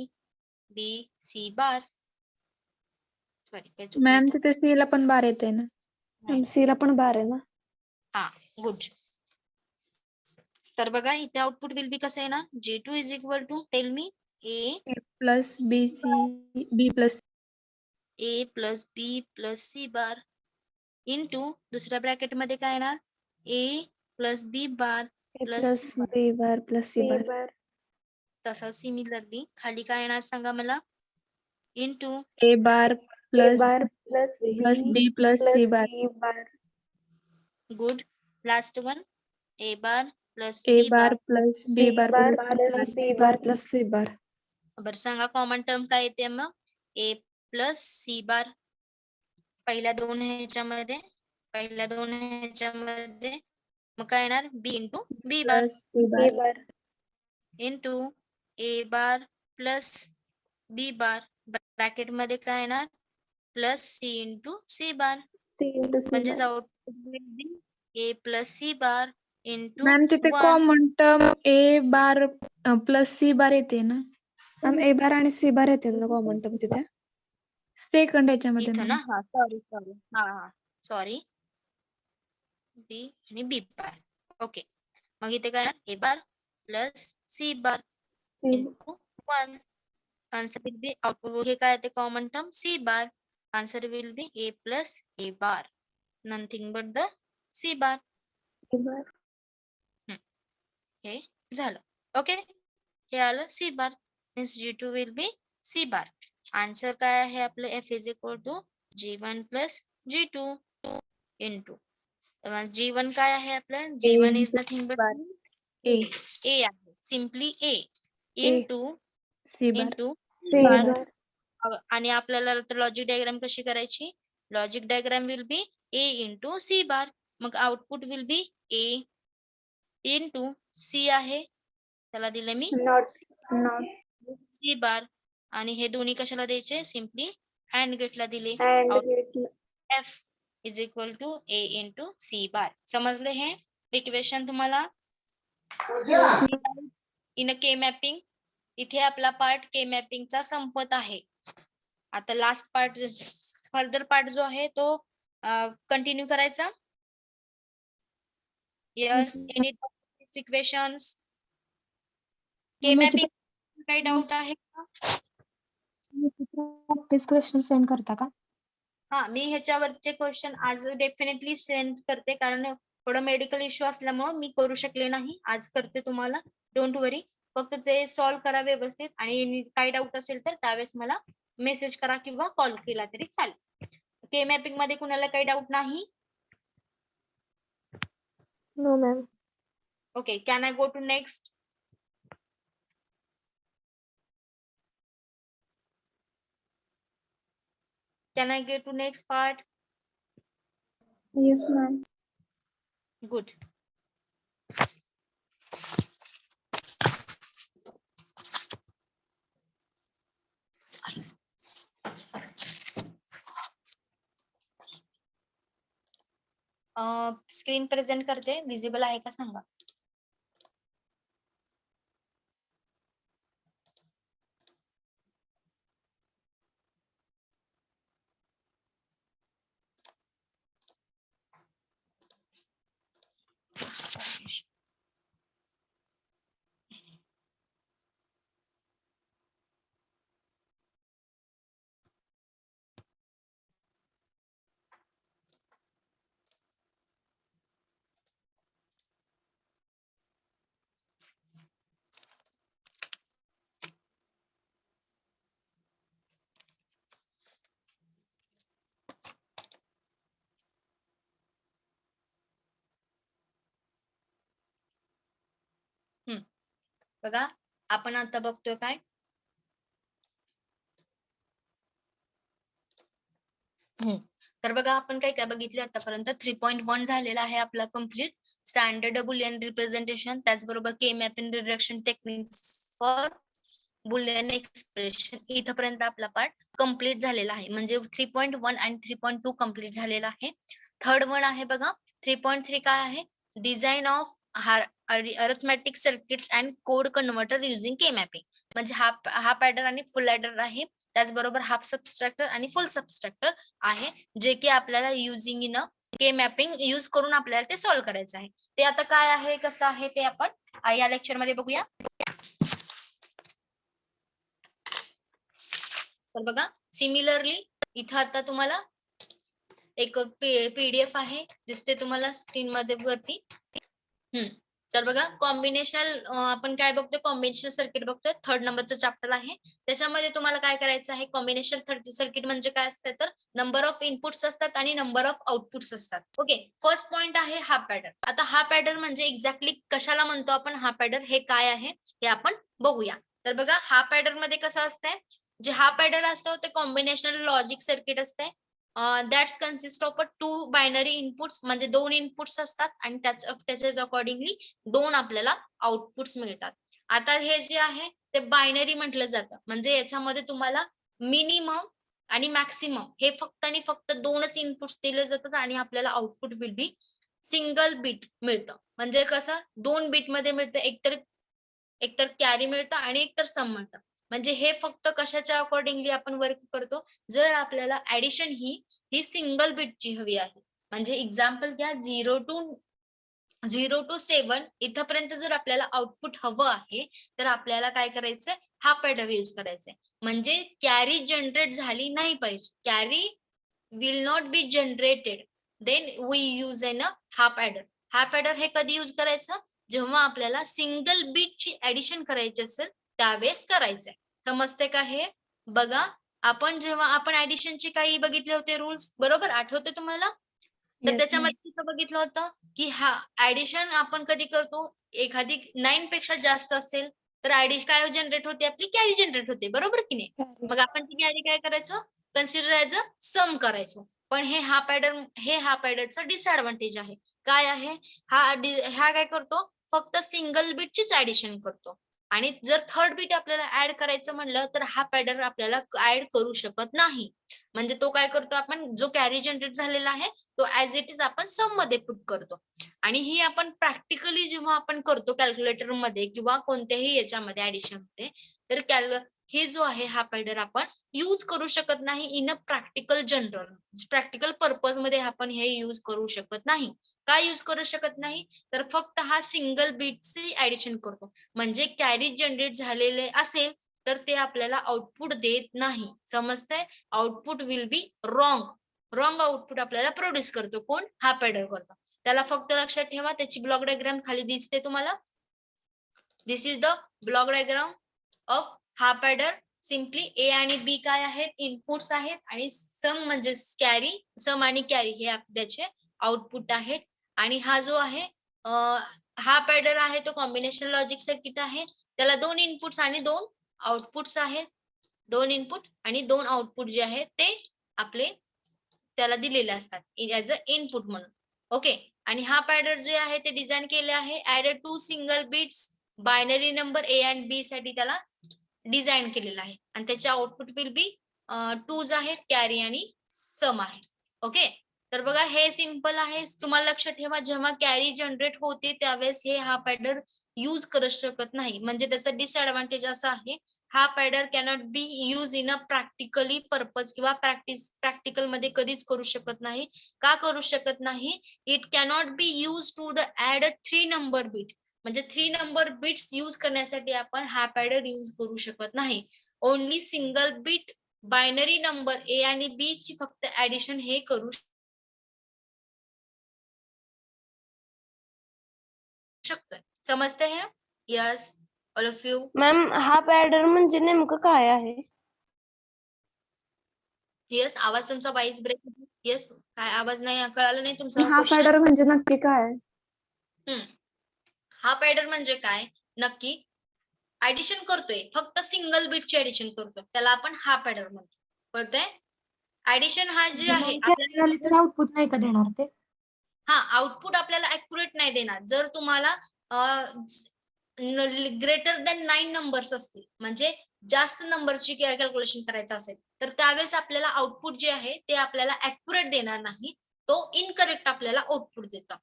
B C bar. Sorry ma'am तिथे C ला पण बार येते ना. मॅम सी ला पण बार आहे ना. हा गुड. तर बघा इथे आउटपुट विल बी कसं येणार? G2 is equal to tell me A plus B C B plus A plus B plus C bar into दुसऱ्या ब्रॅकेट मध्ये काय येणार? A plus B bar A plus plus C बार. B bar plus C C bar. bar. तसा similarly खाली काय येणार सांगा मला? Into A bar A plus bar plus plus B B plus plus C bar. C bar. Good. Last one A bar plus A B bar bar. Plus B B bar bar plus plus B B bar bar. Plus C bar. बरं सांगा common term काय येते मग? A plus C बार पहिल्या दोन ह्याच्यामध्ये मग काय येणार? B into B bar plus C A bar. bar. Into A bar plus B bar bracket मध्ये काय येणार? Plus C into C bar. C into C म्हणजेच bar. Output A plus C bar into ma'am तिथे 1. Common term A bar plus C bar येते ना ma'am A बार आणि C बार येतील ना कॉमन टर्म तिथे. सेकंड याच्यामध्ये इथं ना मॅम. हा सॉरी बी आणि बी बार. ओके, मग इथे काय A bar plus C bar C into 1. Answer will be output हे काय ते common term C bar. Answer will be A plus A bar nothing but the C bar. bar. हे झालं. Okay, हे आलं C bar means G2 will be C bar. Answer काय आहे आपलं? F is equal to G1 plus G2 into G1 काय आहे आपलं? G1 इज नथिंग बट ए ए आहे, simply A A. Into C bar. Into C bar. bar. आणि आपल्याला logic diagram कशी करायची? Logic diagram will be A into C bar. मग output will be A into C आहे, त्याला दिले मी Not सी बार. आणि हे दोन्ही कशाला द्यायचे? सिम्पली अँड गेटला दिले. and get F is equal to A into C bar. समजले हे इक्वेशन तुम्हाला? In K mapping. इथे आपला पार्ट के मॅपिंगचा संपत आहे. आता लास्ट पार्ट फर्दर पार्ट जो आहे तो कंटिन्यू करायचा. यस, एनी इक्वेशन्स के मॅपिंग काही डाऊट आहे का? प्रॅक्टिस क्वेश्चन सेंड करता का? हा, मी ह्याच्यावरचे क्वेश्चन आज डेफिनेटली सेंड करते, कारण थोडं मेडिकल इश्यू असल्यामुळे मी करू शकले नाही. आज करते तुम्हाला, डोंट वरी. फक्त ते सॉल्व्ह करा व्यवस्थित, आणि काही डाऊट असेल तर त्यावेळेस मला मेसेज करा किंवा कॉल केला तरी चालेल. के मॅपिंग मध्ये कुणाला काही डाऊट नाही? no ma'am. Okay, can I go to next? Can I get to next part? Yes ma'am. Good. Screen present करते, विजिबल आहे का सांगा? बघा आपण आता बघतोय काय तर बघा आपण काय काय बघितले आतापर्यंत 3.1 झालेला आहे आपला कम्प्लीट स्टँडर्ड बुलियन रिप्रेझेंटेशन, त्याचबरोबर K mapping reduction technique for Boolean expression इथपर्यंत आपला पार्ट कम्प्लीट झालेला आहे. म्हणजे 3.1 आणि 3.2 कम्प्लीट झालेला आहे. थर्ड वन आहे बघा 3.3 काय आहे design of arithmetic circuits and code converter using K mapping. म्हणजे हाफ ॲडर आणि फुल ॲडर आहे, त्याचबरोबर हाफ सबस्ट्रॅक्टर आणि फुल सबस्ट्रॅक्टर आहे, जे की आपल्याला using in K mapping use करून आपल्याला ते सॉल्व्ह करायचं आहे. ते आता काय आहे कसं आहे ते आपण या लेक्चर मध्ये बघूया. तर बघा सिमिलरली इथं आता तुम्हाला एक पीडीएफ आहे दिसते तुम्हाला स्क्रीन मध्ये वरती. तर बघा कॉम्बिनेशनल आपण काय बघतोय कॉम्बिनेशन सर्किट बघतोय, थर्ड नंबरचं चॅप्टर आहे. त्याच्यामध्ये तुम्हाला काय करायचं आहे कॉम्बिनेशन सर्किट म्हणजे काय असतं तर नंबर ऑफ इनपुट्स असतात आणि नंबर ऑफ आउटपुट्स असतात. ओके फर्स्ट पॉइंट आहे हाफ ॲडर. आता हाफ ॲडर म्हणजे एक्झॅक्टली कशाला म्हणतो आपण हाफ ॲडर हे काय आहे हे आपण बघूया. तर बघा हाफ ॲडर मध्ये कसं असतंय जे हाफ ॲडर असतो ते कॉम्बिनेशनल लॉजिक सर्किट असते. That's consist of 2 binary inputs म्हणजे 2 इनपुट्स असतात आणि त्याच्याच अकॉर्डिंगली 2 आपल्याला आउटपुट्स मिळतात. आता हे जे आहे ते बायनरी म्हटलं जातं, म्हणजे याच्यामध्ये तुम्हाला मिनिमम आणि मॅक्सिमम हे फक्त आणि फक्त 2च इनपुट्स दिले जातात आणि आपल्याला output will be single bit मिळतं. म्हणजे कसं 2 बीट मध्ये मिळतं, एकतर कॅरी मिळतं आणि एकतर सम मिळतं. म्हणजे हे फक्त कशाच्या अकॉर्डिंगली आपण वर्क करतो जर आपल्याला ऍडिशन ही सिंगल बीटची हवी आहे. म्हणजे एक्झाम्पल घ्या 0 to 7 इथपर्यंत जर आपल्याला आउटपुट हवं आहे तर आपल्याला काय करायचंय हाफ ॲडर यूज करायचंय. म्हणजे कॅरी जनरेट झाली नाही पाहिजे, carry will not be generated, then we use in a half adder. Half adder हे कधी यूज करायचं जेव्हा आपल्याला सिंगल बीटची ऍडिशन करायची असेल त्यावेळेस करायचंय. समजते का हे? बघा आपण जेव्हा आपण ऍडिशनचे काही बघितले होते रूल्स बरोबर आठवते तुम्हाला? तर Yes, त्याच्यामध्ये बघितलं होतं की हा ऍडिशन आपण कधी करतो एखादी 9 पेक्षा जास्त असेल तर ऍडिशन काय जनरेट होते आपली कॅरी जनरेट होते बरोबर की नाही. मग आपण ती कॅरी काय करायचो कन्सिडर ॲज अ सम करायचो. पण हे हाफ ॲडरचं डिसएडव्हान्टेज आहे. काय आहे हा काय करतो फक्त सिंगल बीटचीच ऍडिशन करतो आणि जर थर्ड बीट आपल्याला ऍड करायचं म्हणलं तर हाफ ॲडर आपल्याला ऍड करू शकत नाही. म्हणजे तो काय करतो आपण जो कॅरी जनरेट झालेला आहे तो ऍज इट इज आपण सम मध्ये पुट करतो. आणि ही आपण प्रॅक्टिकली जेव्हा आपण करतो कॅल्क्युलेटर मध्ये किंवा कोणत्याही याच्यामध्ये ऍडिशन मध्ये तर हे जो आहे हाफ ॲडर आपण यूज करू शकत नाही in a practical practical purpose मध्ये आपण हे यूज करू शकत नाही. काय यूज करू शकत नाही तर फक्त हा सिंगल बीटची ऍडिशन करतो. म्हणजे कॅरी जनरेट झालेले असेल तर ते आपल्याला आउटपुट देत नाही. समजतंय? Output will be wrong output आपल्याला प्रोड्यूस करतो कोण हाफ ॲडर करतो. त्याला फक्त लक्षात ठेवा त्याची ब्लॉक डायग्राम खाली दिसते तुम्हाला. This is the block diagram of half adder. Simply A आणि बी काय आहेत इनपुट्स आहेत आणि सम म्हणजे सम आणि कॅरी हे त्याचे आउटपुट आहेत. आणि हा जो आहे हाफ ॲडर आहे तो कॉम्बिनेशन लॉजिक सर्किट आहे. त्याला 2 इनपुट्स आणि 2 आउटपुट्स आहेत. 2 इनपुट आणि 2 आउटपुट जे आहेत ते आपले त्याला दिलेले असतात ऍज अ इनपुट म्हणून. ओके आणि हाफ ॲडर जे आहे ते डिझाईन केले आहे added 2 single bits binary number A and B साठी त्याला डिझाईन केलेला आहे आणि त्याचे आउटपुट विल बी 2s आहेत कॅरी आणि सम आहे. ओके तर बघा हे सिंपल आहे. तुम्हाला लक्षात ठेवा जेव्हा कॅरी जनरेट होते त्यावेळेस हे हाफ ॲडर यूज करू शकत नाही. म्हणजे त्याचा डिसएडव्हान्टेज असा आहे half adder cannot be use in a practically purpose किंवा प्रॅक्टिकल मध्ये कधीच करू शकत नाही. का करू शकत नाही? It cannot be use to the add a 3 number bit. म्हणजे 3 नंबर बिट्स यूज करण्यासाठी आपण हाफ ॲडर यूज करू शकत नाही. Only single bit binary number A आणि बी ची फक्त ऍडिशन हे करू शकतोय. समजते हे? Yes all of you. Ma'am half adder म्हणजे नेमकं काय आहे? यस आवाज तुमचा वाईस ब्रेक. यस काय आवाज नाही कळालं नाही तुमचा हाफ क्वेश्चन. ॲडर म्हणजे नक्की काय? हाफ ॲडर म्हणजे काय नक्की ऍडिशन करतोय, फक्त सिंगल बीटची ऍडिशन करतोय, त्याला आपण हाफ ऍडर म्हणतो. कळतंय? ऍडिशन हा जे आहे मॅम कॅरी झाली तर आउटपुट नाही का देणार ते? हा आउटपुट आपल्याला अॅक्युरेट नाही देणार. जर तुम्हाला ग्रेटर दॅन 9 नंबर्स असतील, म्हणजे जास्त नंबरची कॅल्क्युलेशन करायचं असेल, तर त्यावेळेस आपल्याला आउटपुट जे आहे ते आपल्याला अॅक्युरेट देणार नाही, तो इनकरेक्ट आपल्याला आउटपुट देतो.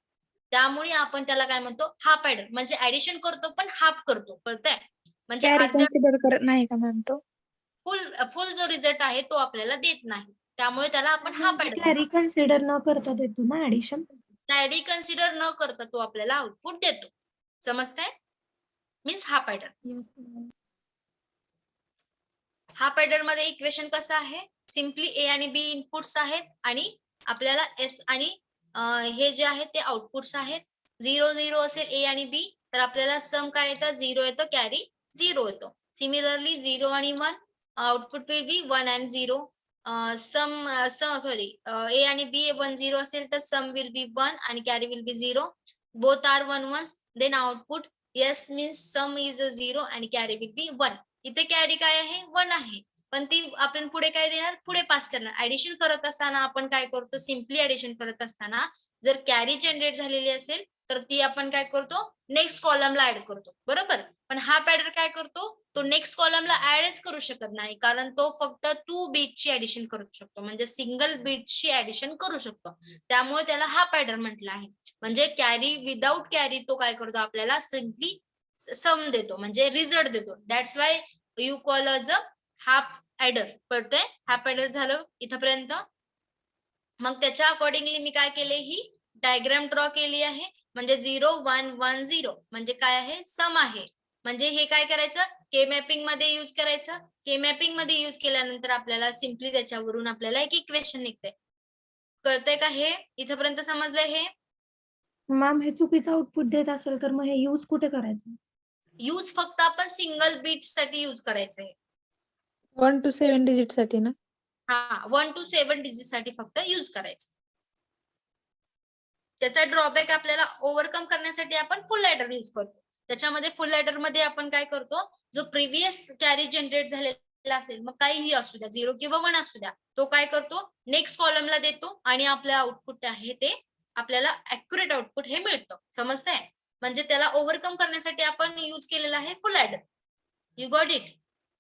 त्यामुळे आपण त्याला काय म्हणतो, हाफ ऍडर. म्हणजे ऍडिशन करतो पण हाफ करतो. कळतंय? म्हणजे कॅरी अर्ध्या कन्सिडर करत नाही का मॅम तो? फुल जो रिझल्ट आहे तो आपल्याला देत नाही, त्यामुळे त्याला आपण हाफ ऍडर कॅरी कन्सिडर न करता देतो ना ऍडिशन? कॅरी कन्सिडर न करता तो आपल्याला आउटपुट देतो. समजतंय? Means half adder. Half adder मध्ये इक्वेशन कसं आहे, सिम्पली ए आणि बी इनपुट्स आहेत आणि आपल्याला एस आणि हे जे आहे ते आउटपुट्स आहेत. 0 0 असेल ए आणि बी, तर आपल्याला सम काय येतं, 0 येतो, कॅरी 0 येतो. सिमिलरली 0 आणि 1 output will be 1 and 0. Sum sorry A आणि बी 1 0 असेल तर सम विल बी 1 आणि carry will be 0. Both are 1 1, then output yes means sum is 0 आणि कॅरी विल बी 1. इथे कॅरी काय आहे, 1 आहे, पण ती आपण पुढे काय देणार, पुढे पास करणार. ऍडिशन करत असताना आपण काय करतो, सिम्पली ऍडिशन करत असताना जर कॅरी जनरेट झालेली असेल तर ती आपण काय करतो, नेक्स्ट कॉलमला ऍड करतो. बरोबर? पण हाफ ऍडर काय करतो, तो नेक्स्ट कॉलमला ऍडच करू शकत नाही, कारण तो फक्त 2 बीटची ऍडिशन करू शकतो, म्हणजे सिंगल बीटची ऍडिशन करू शकतो. त्यामुळे त्याला हाफ ऍडर म्हटलं आहे. म्हणजे कॅरी विदाउट कॅरी तो काय करतो, आपल्याला सिम्पली सम देतो, म्हणजे रिझल्ट देतो. दॅट्स वाय यू कॉल अज अ हाफ ऍडर. कळतंय? हाफ ऍडर झालं इथपर्यंत. मग त्याच्या अकॉर्डिंगली मी काय केले, ही डायग्राम ड्रॉ केली आहे. म्हणजे 0 1 1 0 म्हणजे काय आहे, सम आहे. म्हणजे हे काय करायचं, के मॅपिंग मध्ये युज करायचं. के मॅपिंग मध्ये युज केल्यानंतर आपल्याला सिम्पली त्याच्यावरून आपल्याला एक इक्वेशन निघते. कळतंय का? हे इथपर्यंत समजलंय? हे मॅम हे चुकीचं आउटपुट देत असेल तर मग हे यूज कुठे करायचं? यूज फक्त आपण सिंगल बीट साठी यूज करायचंय. 1 to 7 डिजिट साठी ना? हा 1 to 7 डिजिट साठी फक्त यूज करायचं. त्याचा ड्रॉबॅक आपल्याला ओव्हरकम करण्यासाठी आपण फुल ऍडर यूज करतो. त्याच्यामध्ये फुल ऍडर मध्ये आपण काय करतो, जो प्रिव्हियस कॅरी जनरेट झालेला असेल, मग काहीही असू द्या, 0 किंवा 1 असू द्या, तो काय करतो, नेक्स्ट कॉलमला देतो आणि आपलं आउटपुट आहे ते आपल्याला अॅक्युरेट आउटपुट हे मिळतं. समजतंय? म्हणजे त्याला ओव्हरकम करण्यासाठी आपण यूज केलेला आहे फुल adder. You got it?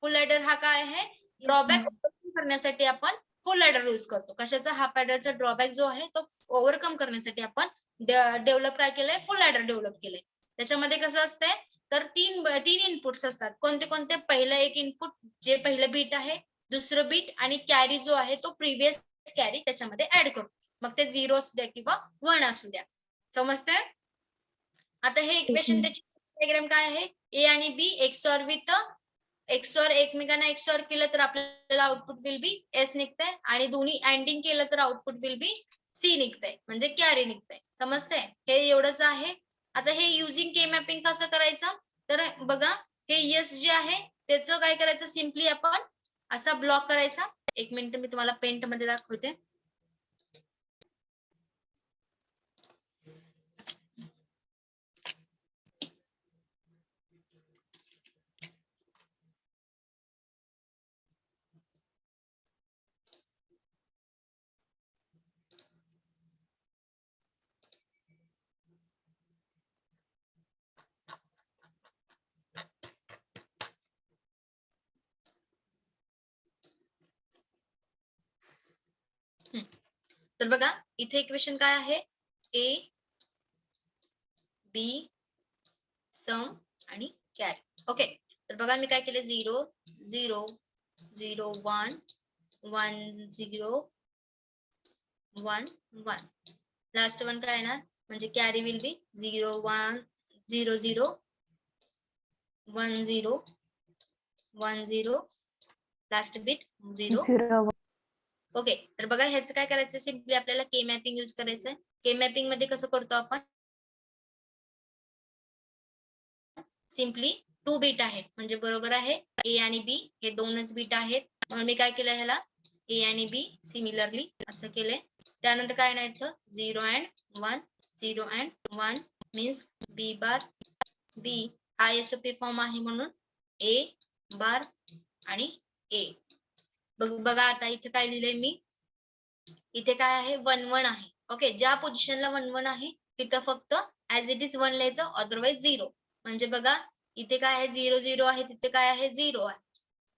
Full adder हा काय आहे, ड्रॉबॅक ओव्हरकम करण्यासाठी आपण फुल ऍडर यूज करतो. कशाचा, हाफ ऍडरचा ड्रॉबॅक जो आहे तो ओव्हरकम करण्यासाठी आपण डेव्हलप काय केलंय, फुल ऍडर डेव्हलप केलंय. त्याच्यामध्ये कसं असतंय, तर तीन इनपुट्स असतात. कोणते कोणते? पहिलं एक इनपुट जे पहिलं बीट आहे, दुसरं बीट आणि कॅरी जो आहे तो प्रिव्हियस कॅरी त्याच्यामध्ये ऍड करतो. मग ते 0 असू द्या किंवा 1 असू द्या. समजतंय? आता हे इक्वेशन त्याची डायग्राम काय आहे, ए आणि बी एक्सऑर विथ एक्सऑर, एकमेकांना एक्सऑर केलं तर आपल्याला आउटपुट विल बी एस निघतंय आणि दोन्ही अँडिंग केलं तर आउटपुट विल बी सी निघतंय, म्हणजे कॅरी निघतंय. समजतंय? हे एवढंच आहे. आता हे युजिंग के मॅपिंग कसं करायचं, तर बघा, हे यस जे आहे त्याचं काय करायचं, सिम्पली आपण असा ब्लॉक करायचा. एक मिनिट मी तुम्हाला पेंट मध्ये दाखवते. तर बघा, इथे इक्वेशन काय आहे, ए बी सम आणि कॅरी. ओके, तर बघा मी काय केले, 0 0 0 1 1 0 1 1. लास्ट वन काय येणार, म्हणजे carry will be 0 1 0 0 1 0 1 0, last bit 0. Okay, तर बघा ह्याचं काय करायचं, सिम्पली आपल्याला के मॅपिंग यूज करायचंय. के मॅपिंग मध्ये कसं करतो आपण, सिम्पली 2 बीट आहेत, म्हणजे बरोबर आहे, ए आणि बी हे 2च बीट आहेत. म्हणून मी काय केलं, ह्याला ए आणि बी सिमिलरली असं केलंय. त्यानंतर काय नाही, 0 and 1 0 and 1 means B bar B. हा एसओपी फॉर्म आहे म्हणून ए बार आणि ए. बघा आता इथे काय लिहिलंय मी, इथे काय आहे 1 1 आहे. ओके, ज्या पोझिशनला 1 1 आहे तिथं फक्त ऍज इट इज 1 लिहायचं, अदरवाईज 0. म्हणजे बघा इथे काय आहे 0 0 आहे, तिथे काय आहे 0 आहे.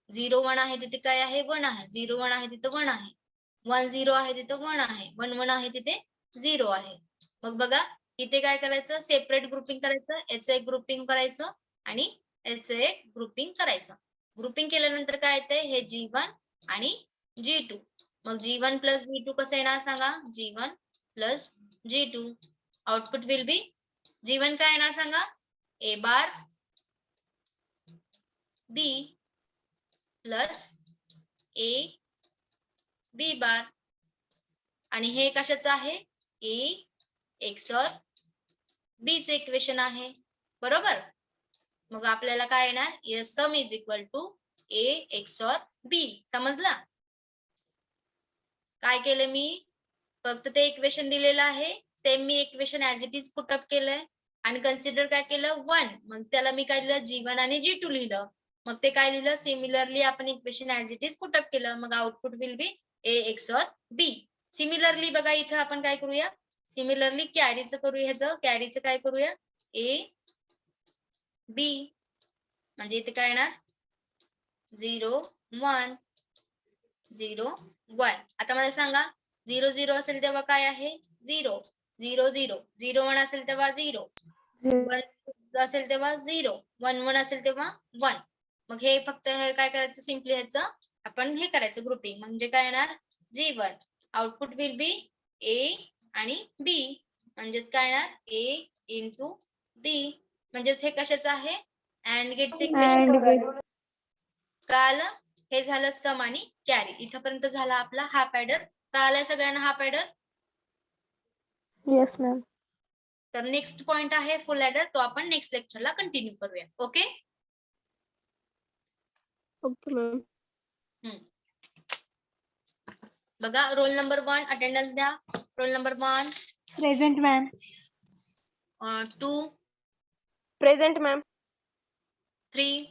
0 1 आहे तिथे काय आहे 1 आहे. 0 1 आहे तिथे 1 आहे. 1 0 आहे तिथे 1 आहे. 1 1 आहे तिथे 0 आहे. मग बघा इथे काय करायचं, सेपरेट ग्रुपिंग करायचं, याचं एक ग्रुपिंग करायचं आणि याचं एक ग्रुपिंग करायचं. ग्रुपिंग केल्यानंतर काय येतंय, हे G1 आणि G2. मग G1 प्लस G2 कसं येणार सांगा, G1 plus G2. Output will B G1 काय येणार सांगा, A bar B plus A B bar. आणि हे कशाचं आहे, A XOR B चे इक्वेशन आहे, बरोबर. मग आपल्याला काय येणार, S sum is equal to A XOR B. समजला. काय केलं मी, फक्त ते इक्वेशन दिलेलं आहे, same me equation as it is put up केलंय आणि कन्सिडर काय केलं 1. मग त्याला मी काय लिहिलं, G1 आणि G2 लिहिलं. मग ते काय लिहिलं, सिमिलरली आपण equation as it is put up केलं. मग output will B A XOR B. Similarly बघा इथं आपण काय करूया, सिमिलरली कॅरीचं करूया, ह्याचं कॅरीचं काय करूया, A B. म्हणजे इथे काय येणार 0 1 0 1. आता मला सांगा 0 0 असेल तेव्हा काय आहे 0 0 0. 0 1 असेल तेव्हा 0 1 असेल तेव्हा 0 1 1 असेल तेव्हा 1. मग हे फक्त हे काय करायचं, सिम्पली ह्याचं आपण हे करायचं ग्रुपिंग. म्हणजे काय येणार G1. Output will B A आणि B. म्हणजेच काय येणार A इंटू B. म्हणजेच हे कशाचं आहे, अँड गेटचं इक्वेशन. And get कळालं. हे झालं सम आणि कॅरी. इथपर्यंत झाला आपला हा पॅडर. कळालाय सगळ्यांना हा पॅडर. yes, ma'am. तर नेक्स्ट पॉइंट आहे फुल ऍडर, तो आपण नेक्स्ट लेक्चरला कंटिन्यू करूया. ओके. Okay, ma'am. बघा रोल नंबर 1 अटेंडन्स द्या. Roll number 1 present ma'am. 2 Present, ma'am. 3.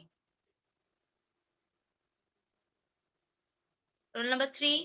Roll number 3